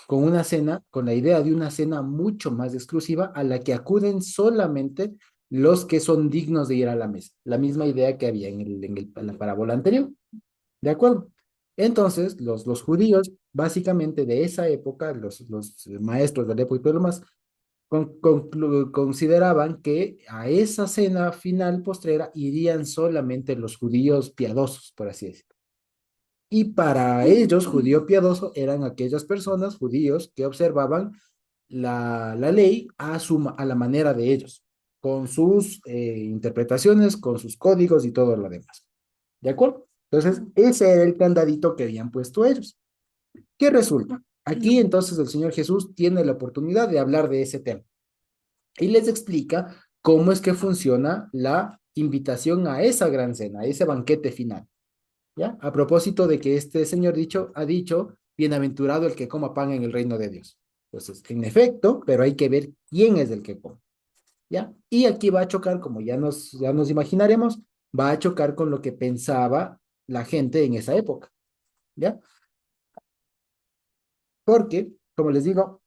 S1: Con la idea de una cena mucho más exclusiva a la que acuden solamente los que son dignos de ir a la mesa. La misma idea que había en la parábola anterior. ¿De acuerdo? Entonces, los judíos, básicamente de esa época, los maestros de la época y todo lo más, consideraban que a esa cena final postrera irían solamente los judíos piadosos, por así decirlo. Y para ellos, judío piadoso eran aquellas personas, judíos, que observaban la ley a la manera de ellos, con sus interpretaciones, con sus códigos y todo lo demás. ¿De acuerdo? Entonces, ese era el candadito que habían puesto ellos. ¿Qué resulta? Aquí entonces el Señor Jesús tiene la oportunidad de hablar de ese tema y les explica cómo es que funciona la invitación a esa gran cena, a ese banquete final, ¿ya? A propósito de que este Señor ha dicho, bienaventurado el que coma pan en el reino de Dios. Entonces, en efecto, pero hay que ver quién es el que come, ¿ya? Y aquí va a chocar, como ya nos imaginaremos, va a chocar con lo que pensaba la gente en esa época, ¿ya? Porque, como les digo,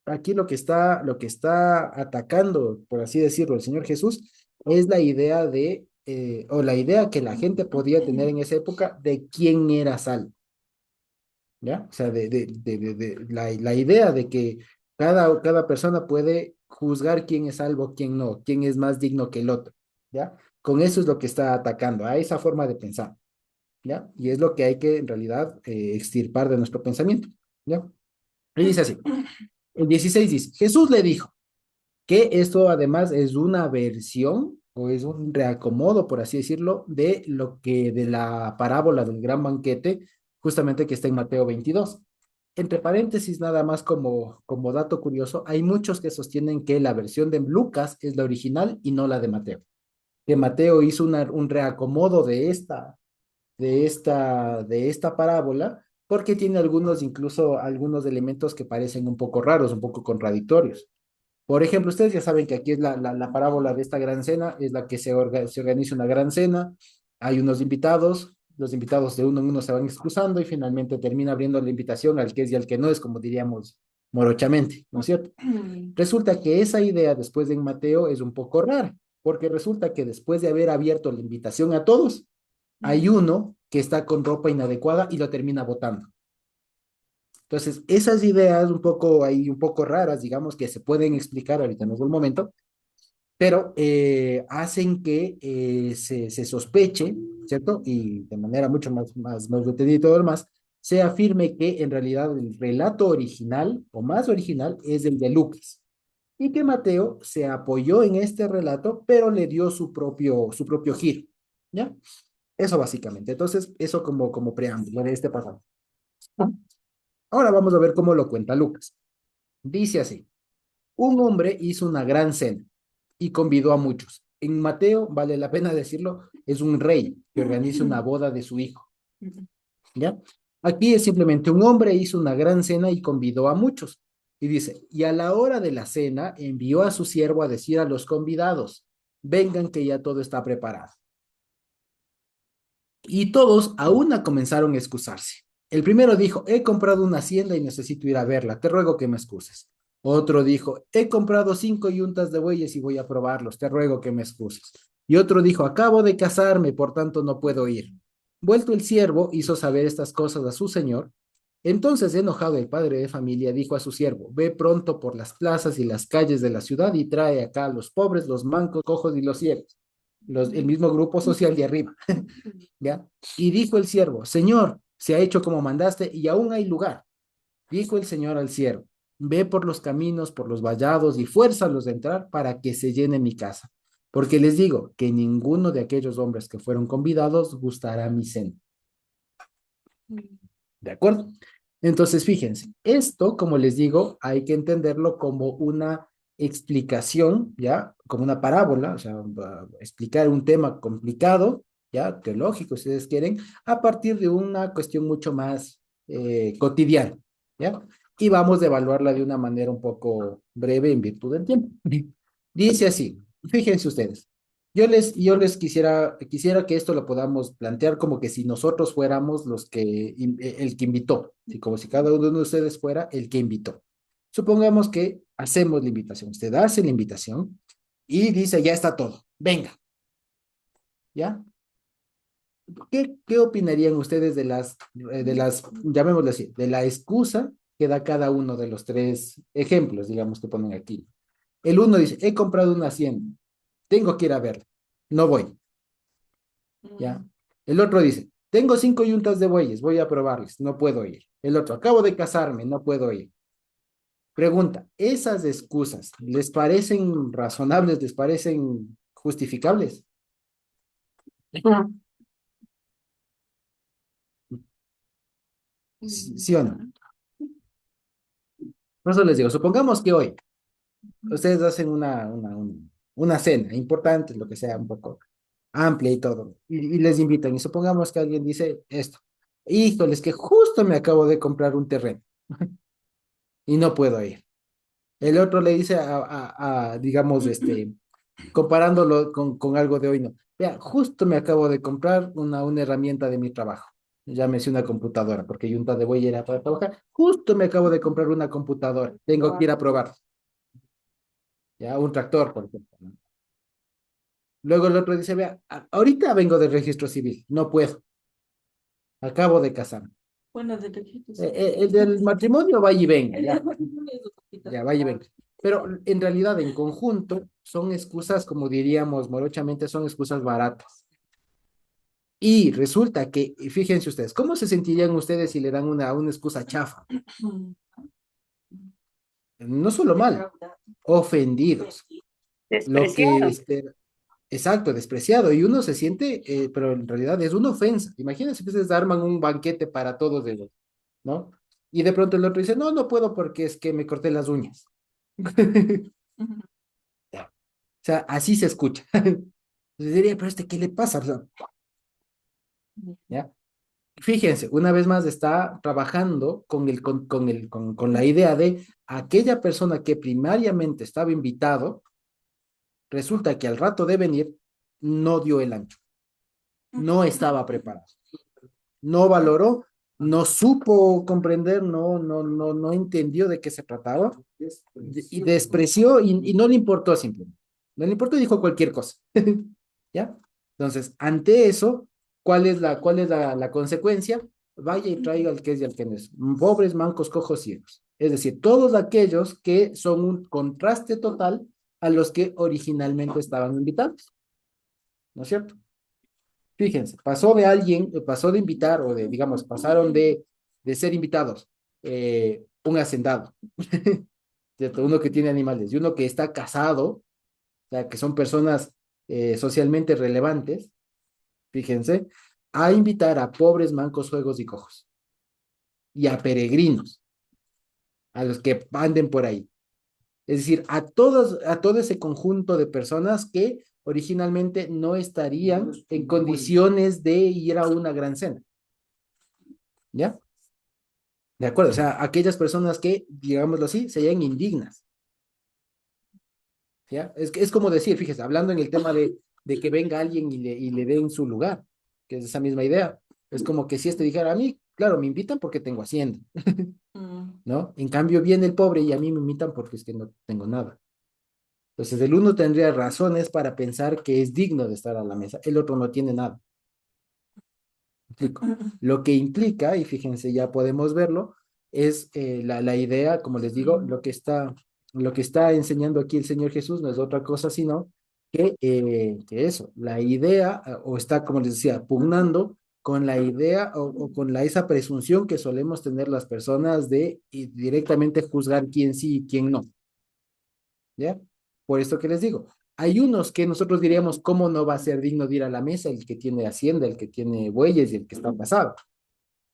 S1: aquí lo que está atacando, por así decirlo, el Señor Jesús, es la idea o la idea que la gente podía tener en esa época de quién era salvo, ¿ya? O sea, la idea de que cada persona puede juzgar quién es salvo, quién no, quién es más digno que el otro, ¿ya? Con eso es lo que está atacando, a esa forma de pensar, ¿ya? Y es lo que hay que en realidad extirpar de nuestro pensamiento, ¿ya? Y dice así, el 16 dice, Jesús le dijo, que esto además es una versión o es un reacomodo, por así decirlo, de la parábola del gran banquete, justamente que está en Mateo 22. Entre paréntesis, nada más como dato curioso, hay muchos que sostienen que la versión de Lucas es la original y no la de Mateo. Que Mateo hizo un reacomodo de esta parábola, porque tiene incluso algunos elementos que parecen un poco raros, un poco contradictorios. Por ejemplo, ustedes ya saben que aquí es la parábola de esta gran cena, es la que se organiza una gran cena, hay unos invitados, los invitados de uno en uno se van excusando y finalmente termina abriendo la invitación al que es y al que no es, como diríamos morochamente, ¿no es cierto? Resulta que esa idea después de en Mateo es un poco rara, porque resulta que después de haber abierto la invitación a todos, hay uno que está con ropa inadecuada y lo termina votando. Entonces, esas ideas un poco ahí, un poco raras, digamos, que se pueden explicar, ahorita no es el momento, pero hacen que se sospeche, ¿cierto? Y de manera mucho más detenida y todo lo demás, se afirme que en realidad el relato original o más original es el de Lucas y que Mateo se apoyó en este relato, pero le dio su propio giro, ¿ya? Eso básicamente. Entonces, eso como preámbulo de este pasaje. Ahora vamos a ver cómo lo cuenta Lucas. Dice así. Un hombre hizo una gran cena y convidó a muchos. En Mateo, vale la pena decirlo, es un rey que organiza una boda de su hijo, ¿ya? Aquí es simplemente un hombre hizo una gran cena y convidó a muchos. Y dice, y a la hora de la cena envió a su siervo a decir a los convidados, vengan que ya todo está preparado. Y todos a una comenzaron a excusarse. El primero dijo, he comprado una hacienda y necesito ir a verla, te ruego que me excuses. Otro dijo, he comprado 5 yuntas de bueyes y voy a probarlos, te ruego que me excuses. Y otro dijo, acabo de casarme, por tanto no puedo ir. Vuelto el siervo, hizo saber estas cosas a su señor. Entonces, enojado el padre de familia, dijo a su siervo, ve pronto por las plazas y las calles de la ciudad y trae acá a los pobres, los mancos, cojos y los ciegos. El mismo grupo social de arriba. ¿Ya? Y dijo el siervo, Señor, se ha hecho como mandaste y aún hay lugar. Dijo el Señor al siervo, ve por los caminos, por los vallados y fuérzalos de entrar para que se llene mi casa. Porque les digo que ninguno de aquellos hombres que fueron convidados gustará mi cena. ¿De acuerdo? Entonces, fíjense, esto, como les digo, hay que entenderlo como una explicación, ¿ya? Como una parábola, o sea, explicar un tema complicado, ¿ya? Teológico, si ustedes quieren, a partir de una cuestión mucho más cotidiana, ¿ya? Y vamos a evaluarla de una manera un poco breve en virtud del tiempo. Dice así, fíjense ustedes, quisiera que esto lo podamos plantear como que si nosotros fuéramos el que invitó, como si cada uno de ustedes fuera el que invitó. Supongamos que hacemos la invitación, usted hace la invitación y dice, ya está todo, venga, ¿ya? ¿Qué opinarían ustedes llamémoslo así, de la excusa que da cada uno de los tres ejemplos, digamos, que ponen aquí? El uno dice, he comprado una hacienda, tengo que ir a verla, no voy. ¿Ya? El otro dice, tengo 5 yuntas de bueyes, voy a probarles, no puedo ir. El otro, acabo de casarme, no puedo ir. Pregunta, ¿esas excusas les parecen razonables, les parecen justificables? ¿Sí o no? Por eso les digo, supongamos que hoy ustedes hacen una cena importante, lo que sea, un poco amplia y todo, y les invitan, y supongamos que alguien dice esto, híjoles, que justo me acabo de comprar un terreno y no puedo ir. El otro le dice digamos, comparándolo con algo de hoy, no. Vea, justo me acabo de comprar una herramienta de mi trabajo. Llámese una computadora, porque Junta de Buey era para trabajar. Justo me acabo de comprar una computadora. Tengo que ir a probar. Ya, un tractor, por ejemplo, ¿no? Luego el otro dice, vea, ahorita vengo del registro civil, no puedo, acabo de casarme.
S3: Bueno, de lejitos.
S1: El del matrimonio va y venga,
S3: El
S1: ya,
S3: matrimonio es otro hospital.
S1: ya va y venga. Pero en realidad, en conjunto, son excusas, como diríamos morochamente, son excusas baratas. Y resulta que, fíjense ustedes, ¿cómo se sentirían ustedes si le dan una excusa chafa? No solo mal, ofendidos. Lo que,
S4: Despreciados.
S1: exacto, despreciado. Y uno se siente, pero en realidad es una ofensa. Imagínense que ustedes arman un banquete para todos ellos, ¿no? Y de pronto el otro dice, no, no puedo porque es que me corté las uñas. Ya. O sea, así se escucha. Entonces diría, pero ¿qué le pasa? O sea, ¿ya? Fíjense, una vez más está trabajando con la idea de aquella persona que primariamente estaba invitado, resulta que al rato de venir no dio el ancho, no estaba preparado, no valoró, no supo comprender, no entendió de qué se trataba y despreció y no le importó simplemente. No le importó y dijo cualquier cosa. ¿Ya? Entonces, ante eso, ¿cuál es la consecuencia? Vaya y traiga al que es y al que no es. Pobres, mancos, cojos, ciegos. Es decir, todos aquellos que son un contraste total a los que originalmente estaban invitados. ¿No es cierto? Fíjense, pasó de invitar o de, digamos, pasaron de ser invitados un hacendado, ¿cierto? Uno que tiene animales y uno que está casado, o sea, que son personas socialmente relevantes, fíjense, a invitar a pobres, mancos, juegos y cojos, y a peregrinos, a los que anden por ahí. Es decir, a todo ese conjunto de personas que originalmente no estarían en condiciones de ir a una gran cena, ¿ya? De acuerdo, o sea, aquellas personas que, digámoslo así, serían indignas, ¿ya? Es como decir, fíjese, hablando en el tema de que venga alguien y le den su lugar, que es esa misma idea. Es como que si este dijera a mí, claro, me invitan porque tengo hacienda, ¿no? En cambio viene el pobre y a mí me invitan porque es que no tengo nada. Entonces el uno tendría razones para pensar que es digno de estar a la mesa, el otro no tiene nada. Explico. Lo que implica, y fíjense, ya podemos verlo, es la idea, como les digo, lo que está enseñando aquí el Señor Jesús no es otra cosa sino que eso, la idea, o está, como les decía, pugnando con la idea o con esa presunción que solemos tener las personas de directamente juzgar quién sí y quién no. ¿Ya? Por esto que les digo, hay unos que nosotros diríamos, ¿cómo no va a ser digno de ir a la mesa el que tiene hacienda, el que tiene bueyes y el que está pasado?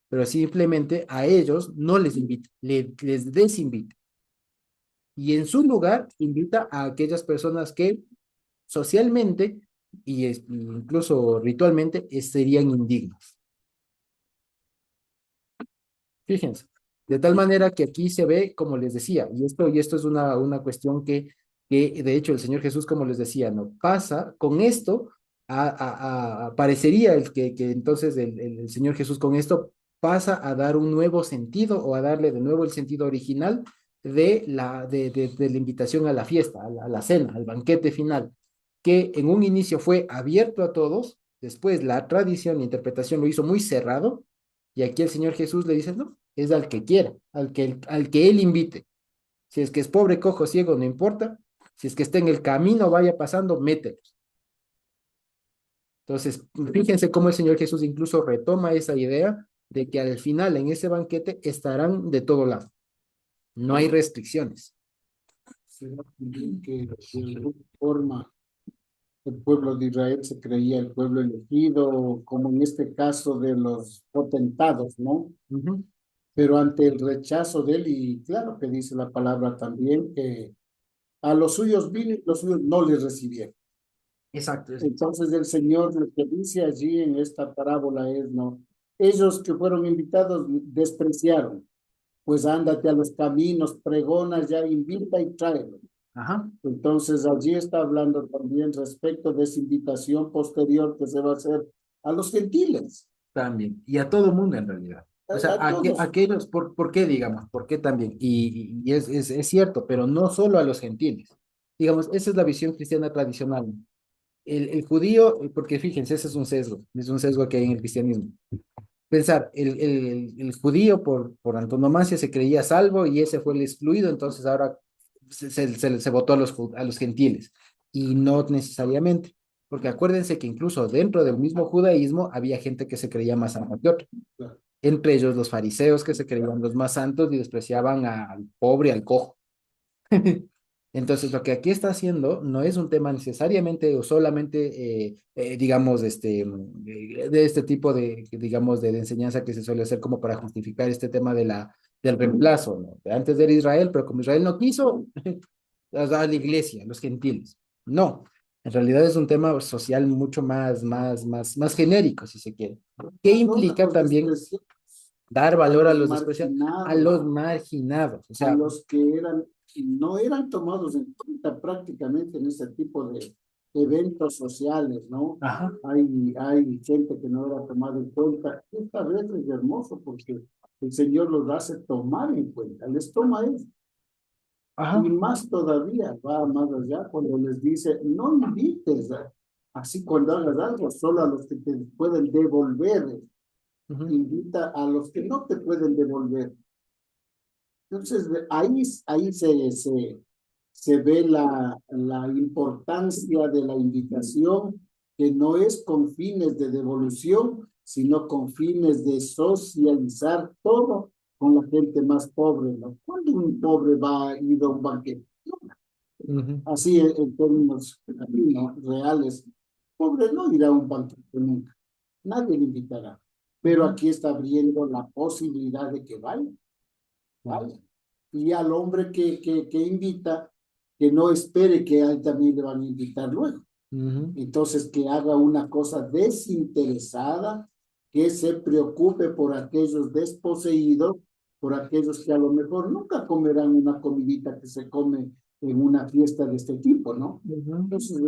S1: Pero simplemente a ellos no les invita, les desinvita. Y en su lugar invita a aquellas personas que socialmente y incluso ritualmente serían indignos. Fíjense. De tal manera que aquí se ve, como les decía, y esto es una cuestión que de hecho el Señor Jesús, como les decía, no pasa con esto, parecería que entonces el Señor Jesús con esto pasa a dar un nuevo sentido o a darle de nuevo el sentido original de la invitación a la fiesta, a la cena, al banquete final, que en un inicio fue abierto a todos, después la tradición, la interpretación lo hizo muy cerrado, y aquí el Señor Jesús le dice, no, es al que quiera, al que Él invite. Si es que es pobre, cojo, ciego, no importa. Si es que está en el camino, vaya pasando, mételos. Entonces, fíjense cómo el Señor Jesús incluso retoma esa idea de que al final en ese banquete estarán de todo lado. No hay restricciones.
S2: Será también que de alguna forma el pueblo de Israel se creía el pueblo elegido, como en este caso de los potentados, ¿no?
S1: Ujú.
S2: pero ante el rechazo de él, y claro que dice la palabra también que a los suyos vino y los suyos no les recibieron.
S1: Exacto.
S2: Entonces el Señor lo que dice allí en esta parábola es, no, ellos que fueron invitados despreciaron, pues ándate a los caminos, pregona ya, invita y tráelo.
S1: Ajá.
S2: Entonces allí está hablando también respecto de esa invitación posterior que se va a hacer a los gentiles,
S1: También, y a todo mundo en realidad. O sea,
S2: a todos.
S1: aquellos, ¿por qué, digamos? ¿Por qué también? Y es cierto, pero no solo a los gentiles. Digamos, esa es la visión cristiana tradicional. El judío, porque fíjense, ese es un sesgo que hay en el cristianismo. Pensar, el judío por antonomasia se creía salvo y ese fue el excluido, entonces ahora se votó a los gentiles. Y no necesariamente, porque acuérdense que incluso dentro del mismo judaísmo había gente que se creía más santa que otra. Entre ellos los fariseos que se creían los más santos y despreciaban al pobre, al cojo. Entonces, lo que aquí está haciendo no es un tema necesariamente o solamente, digamos, de este tipo de, digamos, de enseñanza que se suele hacer como para justificar este tema del reemplazo, ¿no? De antes era Israel, pero como Israel no quiso, a la iglesia, los gentiles. No, en realidad es un tema social mucho más genérico, si se quiere. Que implica
S2: Los
S1: también
S2: despreciados,
S1: dar
S2: a
S1: valor a
S2: los
S1: los despreciados, a los
S2: marginados,
S1: marginados. O
S2: a
S1: sea,
S2: los que eran y no eran tomados en cuenta prácticamente en ese tipo de eventos sociales, ¿no?
S1: ajá.
S2: Hay gente que no era tomada en cuenta. Esta vez es hermoso porque el Señor los hace tomar en cuenta, les toma eso.
S1: Ajá.
S2: Y más todavía, va más allá, cuando les dice, no invites, así cuando hagas algo, solo a los que te pueden devolver,
S1: Ujú.
S2: invita a los que no te pueden devolver. Entonces, ahí se ve la importancia de la invitación, que no es con fines de devolución, sino con fines de socializar todo con la gente más pobre, ¿no? ¿Cuándo un pobre va a ir a un banquete?
S1: Ujú.
S2: Así en términos ¿no? reales, pobre no irá a un banquete nunca, nadie le invitará, pero
S1: Ujú.
S2: aquí está abriendo la posibilidad de que vaya,
S1: Claro.
S2: vaya. Y al hombre que invita, que no espere que a él también le van a invitar luego.
S1: Ujú.
S2: Entonces, que haga una cosa desinteresada, que se preocupe por aquellos desposeídos, por aquellos que a lo mejor nunca comerán una comidita que se come en una fiesta de este tipo, ¿no?
S1: Ujú.
S2: Entonces,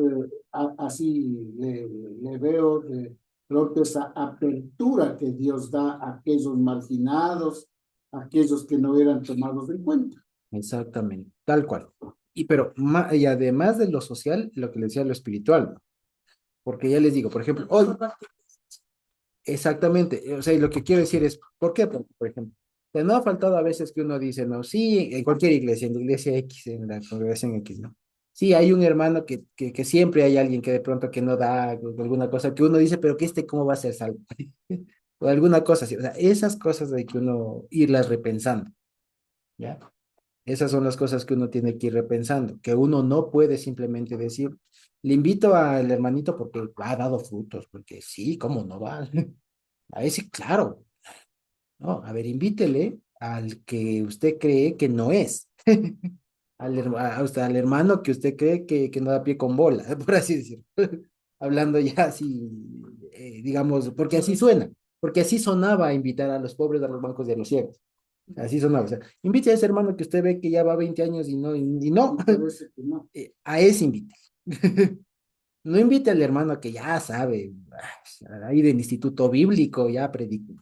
S2: así le veo de pronto esa apertura que Dios da a aquellos marginados, a aquellos que no eran tomados en cuenta.
S1: Exactamente, tal cual. Y además de lo social, lo que les decía, lo espiritual, ¿no? Porque ya les digo, por ejemplo, hoy, exactamente, o sea, y lo que quiero decir es, ¿por qué? Por ejemplo, que no ha faltado a veces que uno dice, no, sí, en cualquier iglesia, en la iglesia X, en la congregación X, ¿no? Sí, hay un hermano que siempre hay alguien que de pronto que no da alguna cosa que uno dice, pero que cómo va a ser salvo, o alguna cosa así, o sea, esas cosas de que uno irlas repensando, ¿ya? Esas son las cosas que uno tiene que ir repensando, que uno no puede simplemente decir, le invito al hermanito porque ha dado frutos, porque sí, ¿cómo no va? A ese, claro, no, a ver, invítele al que usted cree que no es, al hermano que usted cree que no da pie con bola, por así decirlo, hablando ya así, digamos, porque así suena, porque así sonaba invitar a los pobres a los bancos de los ciegos. Así sonaba, o sea, invite a ese hermano que usted ve que ya va 20 años y no,
S2: Y parece que no.
S1: a ese invite. No invite al hermano que ya sabe, ahí del instituto bíblico, ya predica.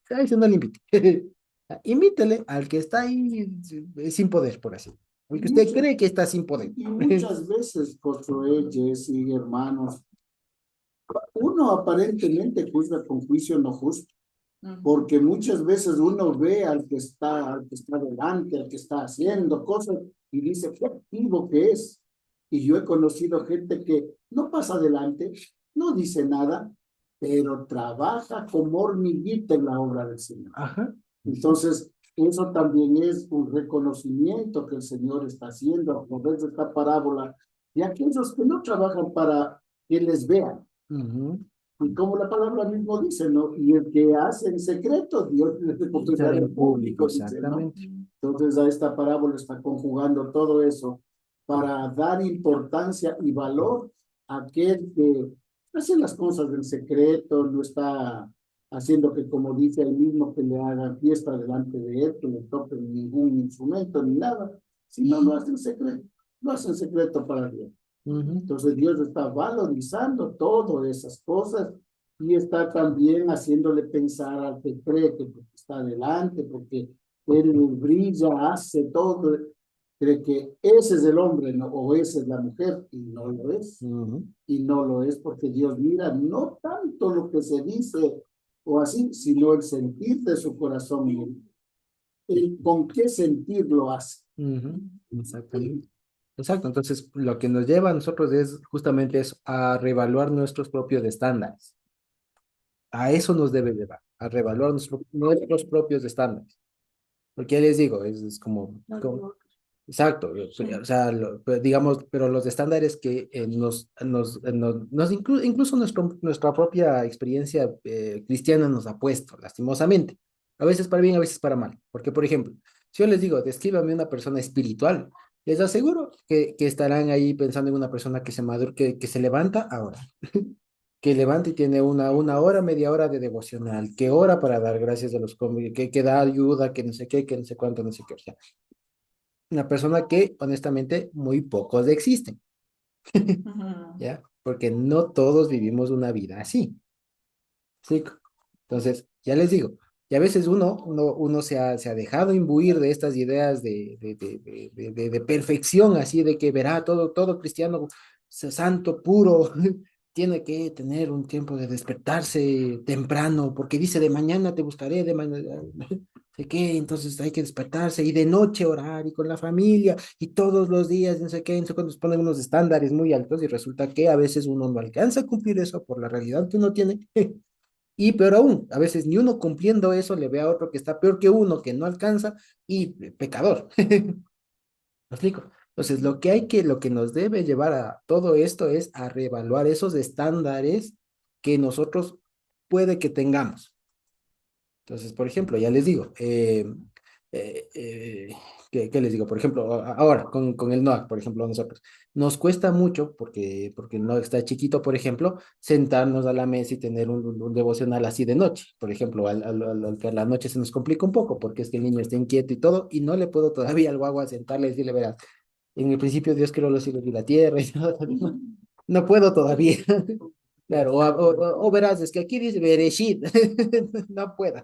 S1: A ese no le invite. Invítele al que está ahí sin poder, por así.
S2: Y
S1: El que usted
S2: muchas,
S1: cree que está sin poder.
S2: y muchas veces, Josué, Jesse, hermanos, uno aparentemente juzga con juicio no justo, porque muchas veces uno ve al que está delante, al que está haciendo cosas y dice, qué activo que es. Y yo he conocido gente que no pasa adelante, no dice nada, pero trabaja como hormiguita en la obra del Señor.
S1: Ajá.
S2: Entonces, eso también es un reconocimiento que el Señor está haciendo a través de esta parábola de aquellos que no trabajan para que les vean,
S1: Ujú.
S2: Y como la palabra mismo dice, ¿no? Y el que hace en secreto, Dios le recompensará
S1: en
S2: en
S1: público,
S2: público, dice, ¿no?
S1: exactamente.
S2: Entonces a esta parábola está conjugando todo eso para dar importancia y valor a aquel que hace las cosas en secreto, no está haciendo que, como dice él mismo, que le hagan fiesta delante de él, que le toquen ningún instrumento ni nada, sino lo hace en secreto, lo hace en secreto para Dios.
S1: Ujú.
S2: Entonces Dios está valorizando todas esas cosas y está también haciéndole pensar al que cree que está adelante, porque él brilla, hace todo, cree que ese es el hombre, ¿no? O esa es la mujer, y no lo es.
S1: Ujú.
S2: Y no lo es porque Dios mira no tanto lo que se dice o así, sino el sentir de su corazón, con qué sentir lo hace.
S1: Ujú. Exactamente. Exacto, entonces lo que nos lleva a nosotros es justamente eso, a reevaluar nuestros propios estándares. A eso nos debe llevar, a reevaluar nuestros propios estándares. Porque ya les digo, es como, exacto, o sea, pero digamos, pero los estándares que incluso nuestra propia experiencia cristiana nos ha puesto, lastimosamente, a veces para bien, a veces para mal. Porque, por ejemplo, si yo les digo, descríbame una persona espiritual, les aseguro que estarán ahí pensando en una persona que se madura, que se levanta ahora, que levanta y tiene una hora, media hora de devocional, que ora para dar gracias a los que da ayuda, que no sé qué, que no sé cuánto, no sé qué. O sea, una persona que honestamente muy pocos existen,
S3: Ujú.
S1: ¿ya? Porque no todos vivimos una vida así, ¿sí? Entonces, ya les digo, y a veces uno se ha dejado imbuir de estas ideas de perfección, así de que verá todo cristiano santo, puro, tiene que tener un tiempo de despertarse temprano, porque dice de mañana te buscaré, de mañana, sé qué, entonces hay que despertarse y de noche orar y con la familia y todos los días, no sé qué, no sé cuántos ponen unos estándares muy altos y resulta que a veces uno no alcanza a cumplir eso por la realidad que uno tiene. Y peor aún, a veces ni uno cumpliendo eso le ve a otro que está peor que uno, que no alcanza y pecador. ¿Me explico? Entonces, lo que nos debe llevar a todo esto es a reevaluar esos estándares que nosotros puede que tengamos. Entonces, por ejemplo, ya les digo, eh, eh, ¿qué les digo? Por ejemplo, ahora con el NOAC, por ejemplo, nosotros, nos cuesta mucho, porque el NOAC está chiquito, por ejemplo, sentarnos a la mesa y tener un devocional así de noche. Por ejemplo, que a la noche se nos complica un poco, porque es que el niño está inquieto y todo, y no le puedo todavía al guagua sentarle y decirle, verás, en el principio Dios creó los cielos y la tierra, y todo, no, no puedo todavía. Claro, o verás, es que aquí dice Bereshit, no puedo,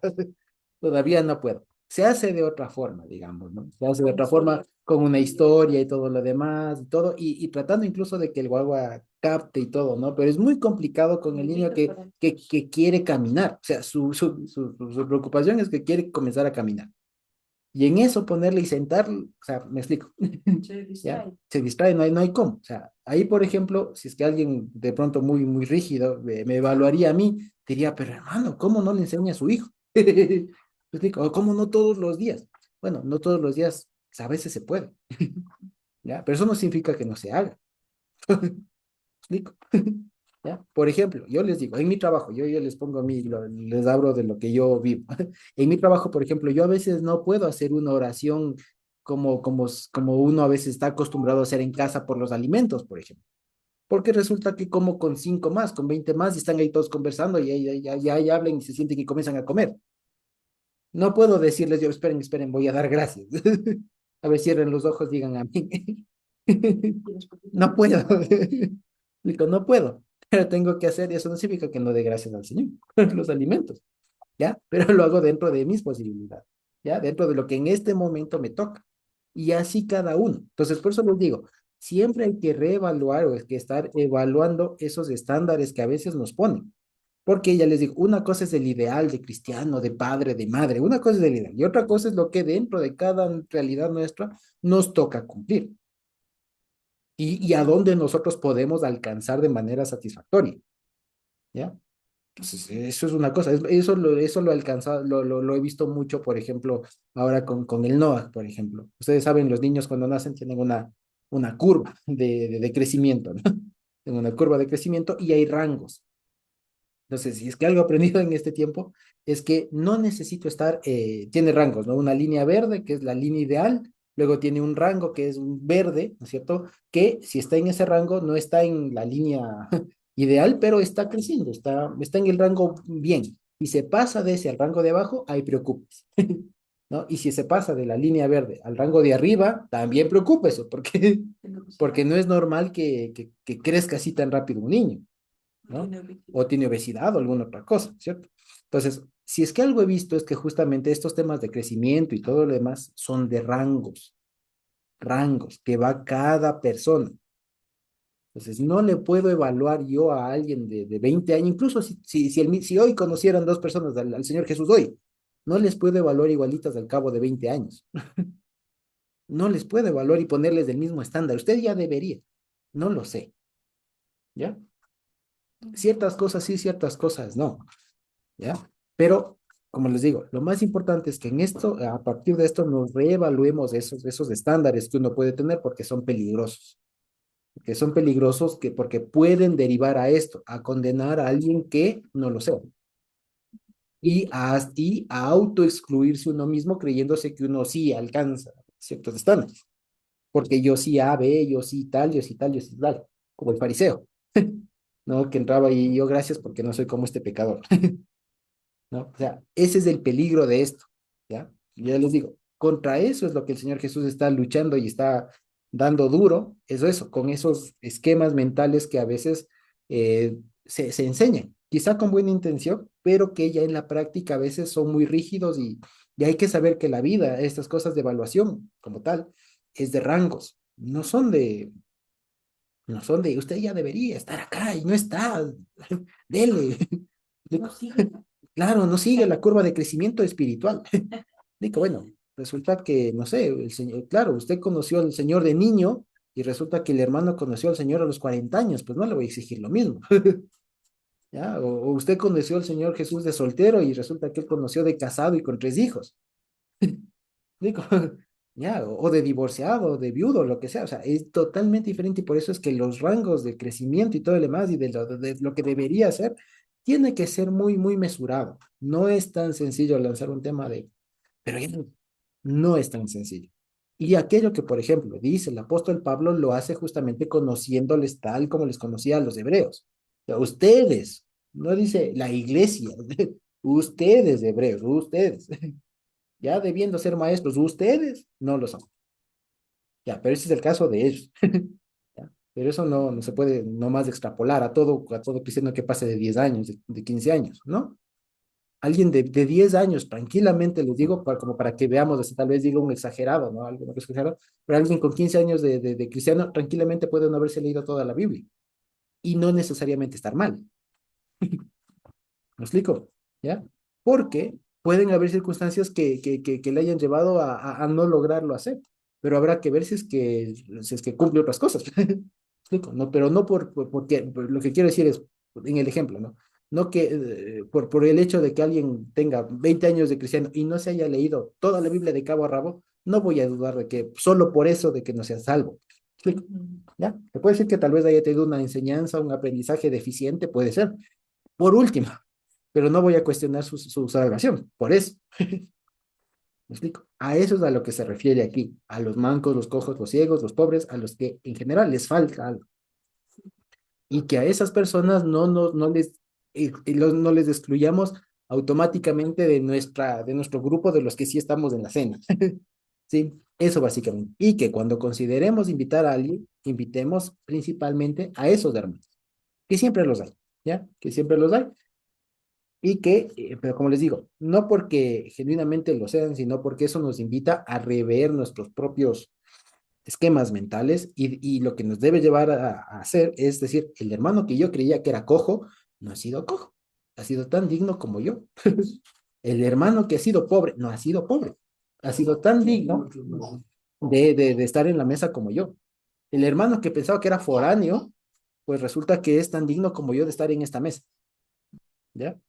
S1: todavía no puedo. Se hace de otra forma, digamos, ¿no? Se hace de otra forma con una historia y todo lo demás, y todo, y tratando incluso de que el guagua capte y todo, ¿no? Pero es muy complicado con el niño que quiere caminar, o sea, su preocupación es que quiere comenzar a caminar. Y en eso ponerle y sentarle, o sea, me explico.
S3: Se
S1: ¿Ya?
S3: distrae.
S1: Se distrae, no hay cómo. O sea, ahí, por ejemplo, si es que alguien de pronto muy rígido me evaluaría a mí, diría, pero hermano, ¿cómo no le enseña a su hijo? ¿Me explico? O ¿cómo no todos los días? Bueno, no todos los días, a veces se puede, ¿ya? Pero eso no significa que no se haga. ¿Explico? ¿Ya? Por ejemplo, yo les digo, en mi trabajo, yo les pongo a mí, les hablo de lo que yo vivo. En mi trabajo, por ejemplo, yo a veces no puedo hacer una oración como uno a veces está acostumbrado a hacer en casa por los alimentos, por ejemplo. Porque resulta que como con 5 más, con 20 más, y están ahí todos conversando y ya hablan y se sienten y comienzan a comer. No puedo decirles yo, esperen, voy a dar gracias. A ver, cierren los ojos, digan a mí. No puedo. Digo, no puedo, pero tengo que hacer, y eso no significa que no dé gracias al Señor, los alimentos, ¿ya? Pero lo hago dentro de mis posibilidades, ¿ya? Dentro de lo que en este momento me toca. Y así cada uno. Entonces, por eso les digo, siempre hay que reevaluar o es que estar evaluando esos estándares que a veces nos ponen. Porque ya les digo, una cosa es el ideal de cristiano, de padre, de madre, una cosa es el ideal y otra cosa es lo que dentro de cada realidad nuestra nos toca cumplir y a dónde nosotros podemos alcanzar de manera satisfactoria, ¿ya? Entonces, eso es una cosa, eso lo he alcanzado, lo he visto mucho, por ejemplo, ahora con el NOAC, por ejemplo. Ustedes saben, los niños cuando nacen tienen una curva de crecimiento, ¿no? Tienen una curva de crecimiento y hay rangos. Entonces, si es que algo he aprendido en este tiempo, es que no necesito estar, tiene rangos, ¿no? Una línea verde, que es la línea ideal, luego tiene un rango que es un verde, ¿no es cierto? Que si está en ese rango, no está en la línea ideal, pero está creciendo, está en el rango bien. Y se pasa de ese al rango de abajo, ahí preocupes, ¿no? Y si se pasa de la línea verde al rango de arriba, también preocúpese, porque, porque no es normal que crezca así tan rápido un niño, ¿no? O tiene obesidad o alguna otra cosa, ¿cierto? Entonces, si es que algo he visto es que justamente estos temas de crecimiento y todo lo demás son de rangos que va cada persona. Entonces, no le puedo evaluar yo a alguien de 20 años, incluso si hoy conocieran dos personas al Señor Jesús hoy, no les puedo evaluar igualitas al cabo de 20 años. No les puedo evaluar y ponerles del mismo estándar. Usted ya debería. No lo sé, ¿ya? Ciertas cosas sí, ciertas cosas no. ¿Ya? Pero, como les digo, lo más importante es que en esto, a partir de esto, nos reevaluemos esos estándares que uno puede tener porque son peligrosos. Porque son peligrosos porque pueden derivar a esto, a condenar a alguien que no lo sea. Y a autoexcluirse uno mismo creyéndose que uno sí alcanza ciertos estándares. Porque yo sí A, B, yo sí tal, yo sí tal, yo sí tal. Como el fariseo, ¿no? Que entraba y yo gracias porque no soy como este pecador. ¿No? O sea, ese es el peligro de esto, ¿ya? Ya les digo, contra eso es lo que el Señor Jesús está luchando y está dando duro, eso, con esos esquemas mentales que a veces se enseñan, quizá con buena intención, pero que ya en la práctica a veces son muy rígidos y hay que saber que la vida, estas cosas de evaluación como tal, es de rangos, no son de, usted ya debería estar acá y no está, dele.
S3: No sigue.
S1: Claro, no sigue la curva de crecimiento espiritual. Digo, bueno, resulta que, no sé, el señor, claro, usted conoció al Señor de niño y resulta que el hermano conoció al Señor a los 40 años, pues no le voy a exigir lo mismo, ¿ya? O usted conoció al Señor Jesús de soltero y resulta que él conoció de casado y con 3 hijos. Digo, ya, o de divorciado, o de viudo, lo que sea, o sea, es totalmente diferente y por eso es que los rangos de crecimiento y todo lo demás y de lo que debería ser, tiene que ser muy, muy mesurado. No es tan sencillo lanzar un tema pero ya no es tan sencillo. Y aquello que, por ejemplo, dice el apóstol Pablo, lo hace justamente conociéndoles tal como les conocía a los hebreos. O sea, ustedes, no dice la iglesia, ustedes hebreos, ustedes. Ya debiendo ser maestros, ustedes no lo son. Ya, pero ese es el caso de ellos. ¿Ya? Pero eso no se puede nomás extrapolar a todo cristiano que pase de 10 años, de 15 años, ¿no? Alguien de 10 años, tranquilamente les digo, como para que veamos, así, tal vez diga un exagerado, ¿no? Algo exagerado, pero alguien con 15 años de cristiano tranquilamente puede no haberse leído toda la Biblia y no necesariamente estar mal. ¿Me explico? ¿Ya? Porque pueden haber circunstancias que le hayan llevado a no lograrlo hacer, pero habrá que ver si es que cumple otras cosas. ¿Me explico? No, pero no por lo que quiero decir es, en el ejemplo, ¿no? No que por el hecho de que alguien tenga 20 años de cristiano y no se haya leído toda la Biblia de cabo a rabo, no voy a dudar de que solo por eso de que no sea salvo. ¿Me explico? ¿Ya? Se puede decir que tal vez haya tenido una enseñanza, un aprendizaje deficiente, puede ser. Por último, pero no voy a cuestionar su salvación, por eso. ¿Me explico? A eso es a lo que se refiere aquí, a los mancos, los cojos, los ciegos, los pobres, a los que en general les falta algo. Y que a esas personas no les excluyamos automáticamente de nuestro grupo de los que sí estamos en la cena. Sí, eso básicamente. Y que cuando consideremos invitar a alguien, invitemos principalmente a esos hermanos, que siempre los hay, ¿ya? Que siempre los hay. Y que, pero como les digo, no porque genuinamente lo sean, sino porque eso nos invita a rever nuestros propios esquemas mentales y lo que nos debe llevar a hacer es decir, el hermano que yo creía que era cojo, no ha sido cojo, ha sido tan digno como yo. El hermano que ha sido pobre, no ha sido pobre, ha sido tan digno de estar en la mesa como yo. El hermano que pensaba que era foráneo, pues resulta que es tan digno como yo de estar en esta mesa, ¿ya?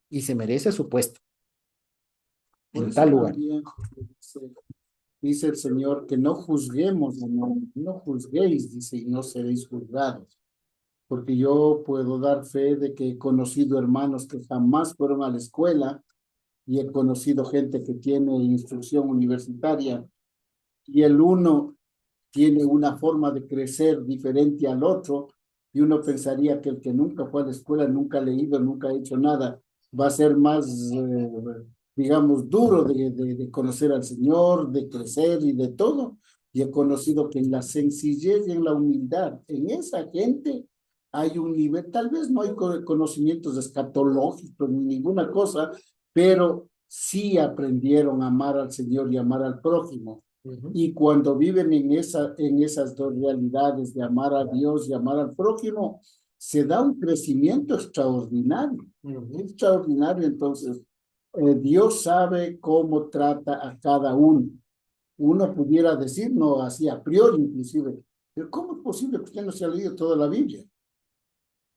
S1: Y se merece su puesto
S2: Por
S1: en
S2: eso
S1: tal lugar.
S2: también dice el Señor que no juzguemos, no juzguéis, dice, y no seréis juzgados. porque yo puedo dar fe de que he conocido hermanos que jamás fueron a la escuela y he conocido gente que tiene instrucción universitaria y el uno tiene una forma de crecer diferente al otro y uno pensaría que el que nunca fue a la escuela, nunca ha leído, nunca ha hecho nada, va a ser más, digamos, duro de conocer al Señor, de crecer y de todo. Y he conocido que en la sencillez y en la humildad, en esa gente hay un nivel, tal vez no hay conocimientos escatológicos ni ninguna cosa, pero sí aprendieron a amar al Señor y amar al prójimo. Y cuando viven en esas dos realidades de amar a Dios y amar al prójimo, se da un crecimiento extraordinario, extraordinario. Entonces, Dios sabe cómo trata a cada uno. Uno pudiera decir, no así a priori inclusive, pero ¿cómo es posible que usted no se ha leído toda la Biblia?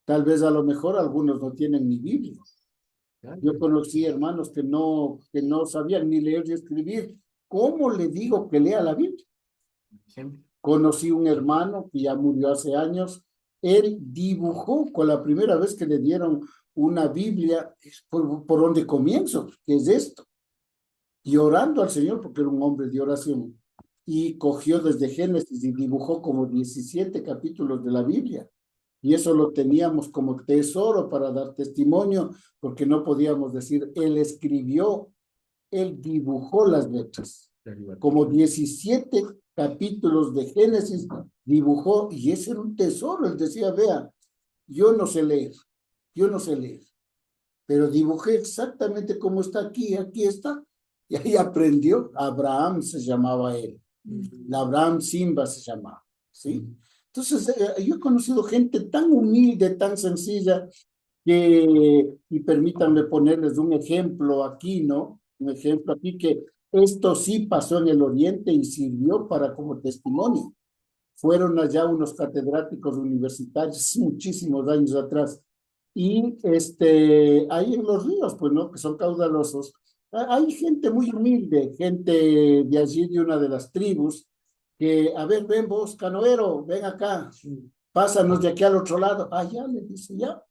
S2: Tal vez a lo mejor algunos no tienen ni Biblia. Yo conocí hermanos que no sabían ni leer ni escribir. ¿Cómo le digo que lea la Biblia? Conocí un hermano que ya murió hace años. Él dibujó con la primera vez que le dieron una Biblia, por donde comienzo, ¿qué es esto? Y orando al Señor, porque era un hombre de oración, y cogió desde Génesis y dibujó como 17 capítulos de la Biblia. Y eso lo teníamos como tesoro para dar testimonio, porque no podíamos decir, él escribió, él dibujó las letras. Como 17 capítulos de Génesis dibujó, y ese era un tesoro. Él decía, vea, yo no sé leer, yo no sé leer, pero dibujé exactamente como está aquí, aquí está. Y ahí aprendió. Abraham se llamaba él. Abraham Simba se llamaba, ¿sí? Entonces, yo he conocido gente tan humilde, tan sencilla, y permítanme ponerles un ejemplo aquí, ¿no? Un ejemplo aquí que esto sí pasó en el Oriente y sirvió para como testimonio. Fueron allá unos catedráticos universitarios muchísimos años atrás. Y ahí en los ríos, pues, ¿no? Que son caudalosos. Hay gente muy humilde, gente de allí, de una de las tribus, que, a ver, ven vos, canoero, ven acá, pásanos de aquí al otro lado. Ah, ya, le dice, ya.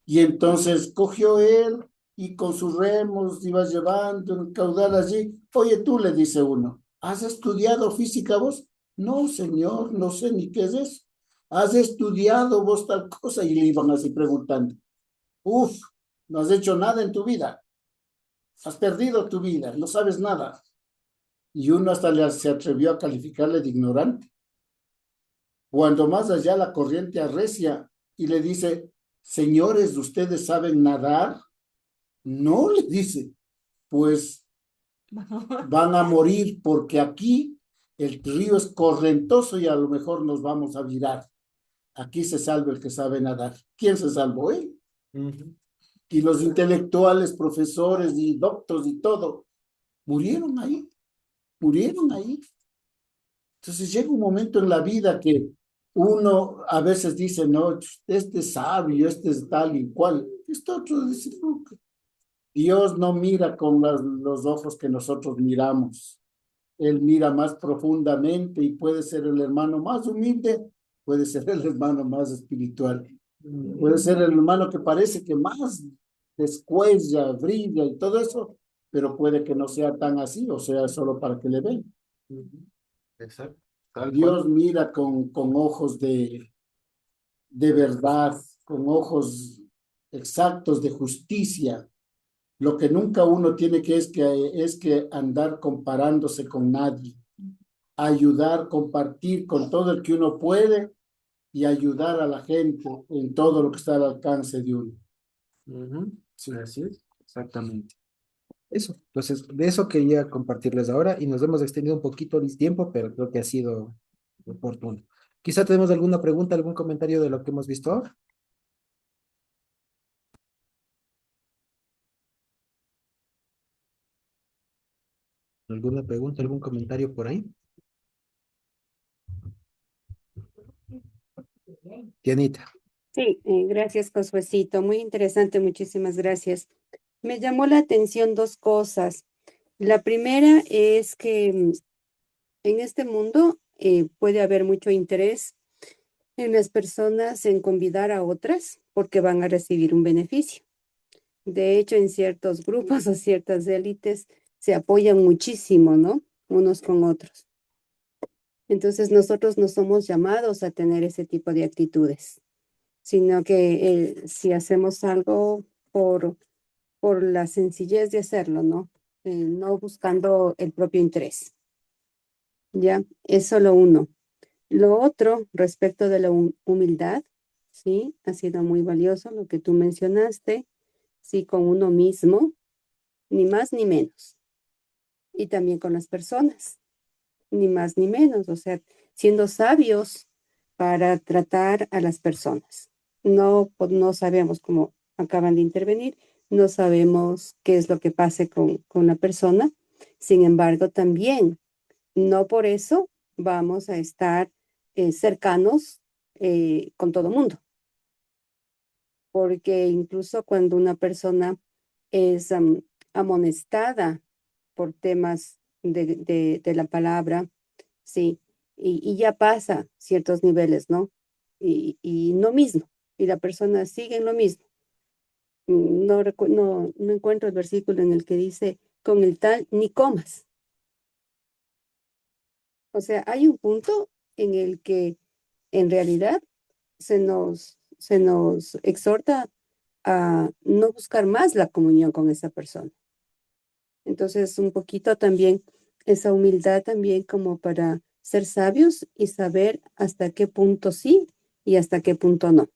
S2: Y entonces cogió él y con sus remos iba llevando el caudal allí. Oye, tú, le dice uno, ¿has estudiado física vos? No, señor, no sé ni qué es eso. ¿Has estudiado vos tal cosa? Y le iban así preguntando. Uf, no has hecho nada en tu vida. Has perdido tu vida, no sabes nada. Y uno hasta se atrevió a calificarle de ignorante. Cuando más allá la corriente arrecia y le dice, señores, ¿ustedes saben nadar? No, le dice, pues van a morir porque aquí el río es correntoso y a lo mejor nos vamos a virar. Aquí se salva el que sabe nadar. ¿Quién se salvó? Él. Y los intelectuales, profesores y doctores y todo, murieron ahí, murieron ahí. Entonces llega un momento en la vida que uno a veces dice, no, este es sabio, este es tal y cual. Esto otro dice, no, Dios no mira con los ojos que nosotros miramos. Él mira más profundamente y puede ser el hermano más humilde, puede ser el hermano más espiritual, puede ser el hermano que parece que más descuella, brilla y todo eso, pero puede que no sea tan así, o sea, solo para que le vean.
S1: Exacto.
S2: Dios mira con ojos de verdad, con ojos exactos de justicia. Lo que nunca uno tiene que es que andar comparándose con nadie. Ayudar, compartir con todo el que uno puede y ayudar a la gente en todo lo que está al alcance de uno.
S1: Sí, así es, exactamente. Eso, entonces, de eso quería compartirles ahora y nos hemos extendido un poquito el tiempo, pero creo que ha sido oportuno. Quizá tenemos alguna pregunta, algún comentario de lo que hemos visto ahora. ¿Alguna pregunta, algún comentario por ahí? Tianita.
S3: Sí, gracias, Josuecito. Muy interesante, muchísimas gracias. Me llamó la atención dos cosas. La primera es que en este mundo puede haber mucho interés en las personas en convidar a otras porque van a recibir un beneficio. De hecho, en ciertos grupos o ciertas élites se apoyan muchísimo, ¿no? Unos con otros. Entonces, nosotros no somos llamados a tener ese tipo de actitudes, sino que si hacemos algo por la sencillez de hacerlo, ¿no? No buscando el propio interés. Ya, eso lo uno. Lo otro, respecto de la humildad, sí, ha sido muy valioso lo que tú mencionaste, sí, con uno mismo, ni más ni menos. Y también con las personas, ni más ni menos, o sea, siendo sabios para tratar a las personas. No, no sabemos cómo acaban de intervenir, no sabemos qué es lo que pase con la persona. Sin embargo, también, no por eso vamos a estar cercanos con todo mundo, porque incluso cuando una persona es amonestada por temas de la palabra, sí, y ya pasa ciertos niveles, ¿no? Y no mismo, y la persona sigue en lo mismo. No encuentro el versículo en el que dice, con el tal ni comas. O sea, hay un punto en el que en realidad se nos exhorta a no buscar más la comunión con esa persona. Entonces, un poquito también esa humildad también como para ser sabios y saber hasta qué punto sí y hasta qué punto no.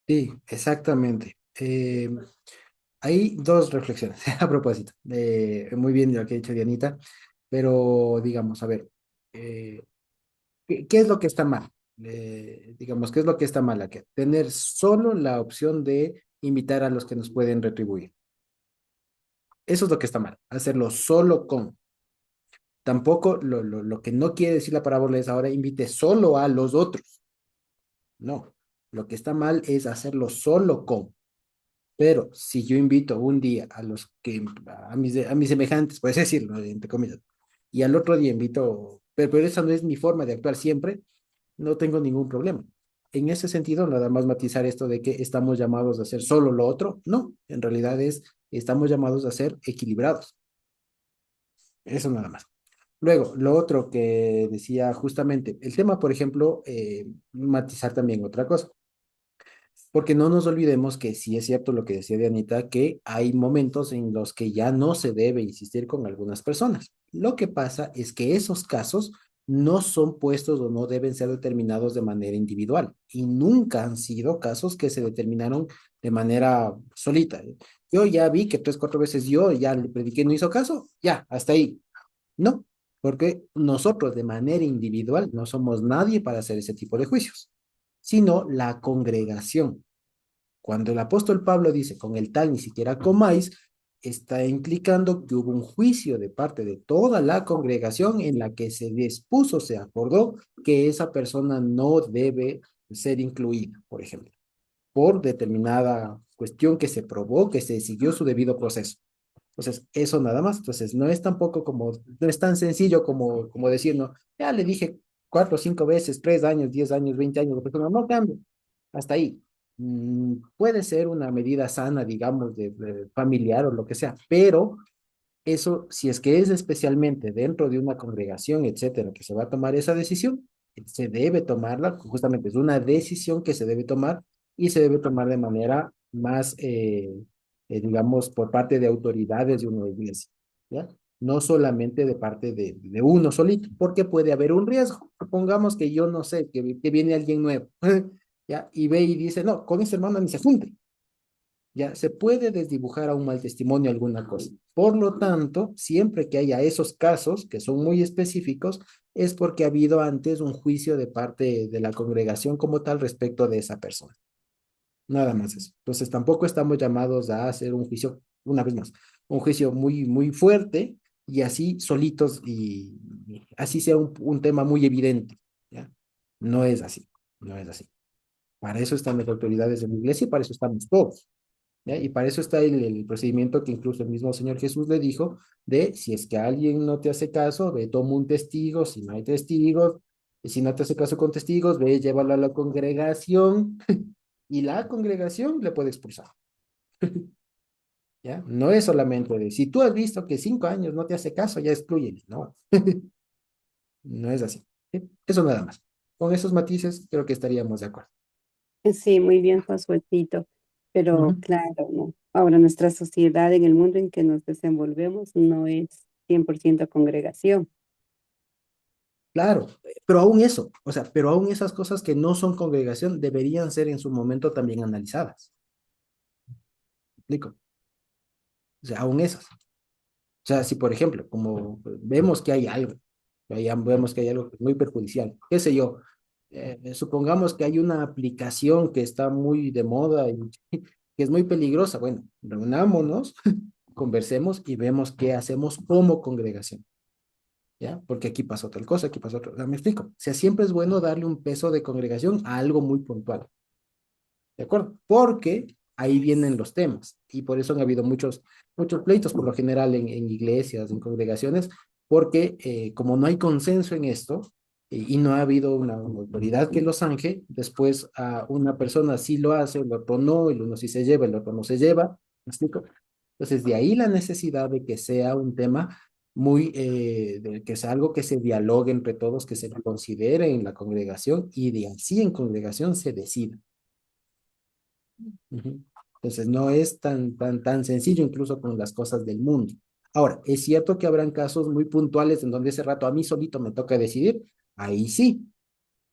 S1: Sí, exactamente. Hay dos reflexiones a propósito. Muy bien lo que ha dicho Dianita, pero digamos, a ver, eh, ¿qué es lo que está mal? Digamos, ¿qué es lo que está mal aquí? Tener solo la opción de invitar a los que nos pueden retribuir. Eso es lo que está mal, hacerlo solo con. Tampoco lo que no quiere decir la parábola es ahora invite solo a los otros. No, lo que está mal es hacerlo solo con. Pero si yo invito un día a los que, a mis semejantes, puedes decirlo, entre comillas, y al otro día invito, pero esa no es mi forma de actuar siempre, no tengo ningún problema. En ese sentido, nada más matizar esto de que estamos llamados a hacer solo lo otro, no, en realidad estamos llamados a ser equilibrados. Eso nada más. Luego, lo otro que decía justamente, el tema, por ejemplo, matizar también otra cosa. Porque no nos olvidemos que sí es cierto lo que decía Dianita, que hay momentos en los que ya no se debe insistir con algunas personas. Lo que pasa es que esos casos no son puestos o no deben ser determinados de manera individual y nunca han sido casos que se determinaron de manera solita. Yo ya vi que tres, cuatro veces yo ya le prediqué, no hizo caso, ya, hasta ahí. No, porque nosotros de manera individual no somos nadie para hacer ese tipo de juicios, sino la congregación. Cuando el apóstol Pablo dice, con el tal ni siquiera comáis, está implicando que hubo un juicio de parte de toda la congregación en la que se dispuso, se acordó que esa persona no debe ser incluida, por ejemplo, por determinada cuestión que se probó, que se siguió su debido proceso. Entonces, eso nada más. Entonces, no es tampoco como, no es tan sencillo como decir, no, ya le dije 4 o 5 veces, 3 años, 10 años, 20 años, la persona no cambia. Hasta ahí. Puede ser una medida sana, digamos, de familiar o lo que sea, pero eso, si es que es especialmente dentro de una congregación, etcétera, que se va a tomar esa decisión, se debe tomarla, justamente es una decisión que se debe tomar y se debe tomar de manera más, digamos, por parte de autoridades de una iglesia, ¿ya? No solamente de parte de uno solito, porque puede haber un riesgo. Supongamos que yo no sé, que viene alguien nuevo, ¿ya? Y ve y dice, no, con ese hermano ni se junte. Ya se puede desdibujar a un mal testimonio alguna cosa. Por lo tanto, siempre que haya esos casos que son muy específicos, es porque ha habido antes un juicio de parte de la congregación como tal respecto de esa persona. Nada más eso. Entonces, tampoco estamos llamados a hacer un juicio, una vez más, un juicio muy, muy fuerte y así solitos y así sea un tema muy evidente. ¿Ya? No es así, no es así. Para eso están las autoridades de la iglesia y para eso estamos todos. ¿ya? Y para eso está el procedimiento que incluso el mismo Señor Jesús le dijo, de si es que alguien no te hace caso, ve, toma un testigo, si no hay testigos, y si no te hace caso con testigos, ve, llévalo a la congregación, y la congregación le puede expulsar, ¿ya? No es solamente de, si tú has visto que 5 años no te hace caso, ya exclúyele, no, no es así. ¿Sí? Eso nada más. Con esos matices creo que estaríamos de acuerdo.
S3: Sí, muy bien, Josuecito. Pero
S1: Ujú.
S3: claro, ¿no? Ahora nuestra sociedad en el mundo en que nos desenvolvemos no es 100% congregación.
S1: Claro, pero aún eso, o sea, pero aún esas cosas que no son congregación deberían ser en su momento también analizadas. ¿Me explico? O sea, aún esas. O sea, si por ejemplo, como vemos que hay algo, vemos que hay algo que es muy perjudicial, qué sé yo, supongamos que hay una aplicación que está muy de moda y que es muy peligrosa, bueno, reunámonos, conversemos y vemos qué hacemos como congregación. ¿Ya? Porque aquí pasó tal cosa, aquí pasó otra. O sea, me explico. O sea, siempre es bueno darle un peso de congregación a algo muy puntual. ¿De acuerdo? Porque ahí vienen los temas. Y por eso han habido muchos pleitos, por lo general, en iglesias, en congregaciones, porque como no hay consenso en esto, y no ha habido una autoridad que lo zanje, después a una persona sí lo hace, el otro no, el uno sí se lleva, el otro no se lleva. ¿Me explico? Entonces, de ahí la necesidad de que sea un tema muy, de que sea algo que se dialogue entre todos, que se considere en la congregación y de así en congregación se decida. Ujú. Entonces, no es tan sencillo incluso con las cosas del mundo. Ahora, es cierto que habrán casos muy puntuales en donde ese rato a mí solito me toca decidir, ahí sí,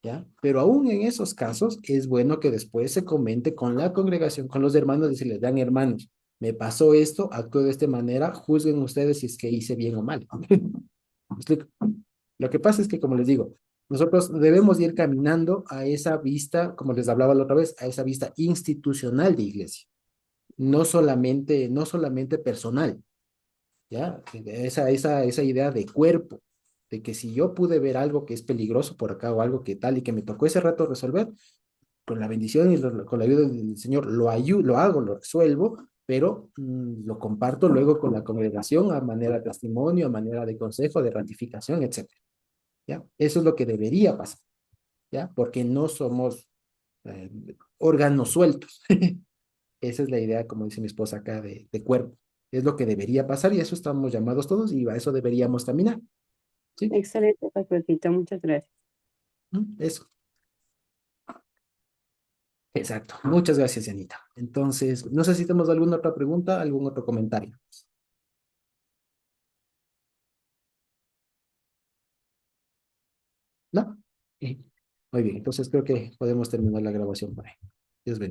S1: ¿ya? Pero aún en esos casos es bueno que después se comente con la congregación, con los hermanos, decirles, vean hermanos, me pasó esto, actúo de esta manera, juzguen ustedes si es que hice bien o mal. ¿Me explico? Lo que pasa es que, como les digo, nosotros debemos ir caminando a esa vista, como les hablaba la otra vez, a esa vista institucional de iglesia, no solamente personal, ¿ya? Esa idea de cuerpo, de que si yo pude ver algo que es peligroso por acá o algo que tal y que me tocó ese rato resolver, con la bendición y con la ayuda del Señor lo hago, lo resuelvo, pero lo comparto luego con la congregación a manera de testimonio, a manera de consejo, de ratificación, etcétera. ¿Ya? Eso es lo que debería pasar, ¿ya? Porque no somos eh, órganos sueltos. Esa es la idea, como dice mi esposa acá, de cuerpo. Es lo que debería pasar y eso estamos llamados todos y a eso deberíamos caminar, ¿sí?
S3: Excelente, Josuecito, muchas gracias.
S1: Eso, exacto. Muchas gracias, Janita. Entonces, no sé si tenemos alguna otra pregunta, algún otro comentario. ¿No? Sí. Muy bien, entonces creo que podemos terminar la grabación por ahí.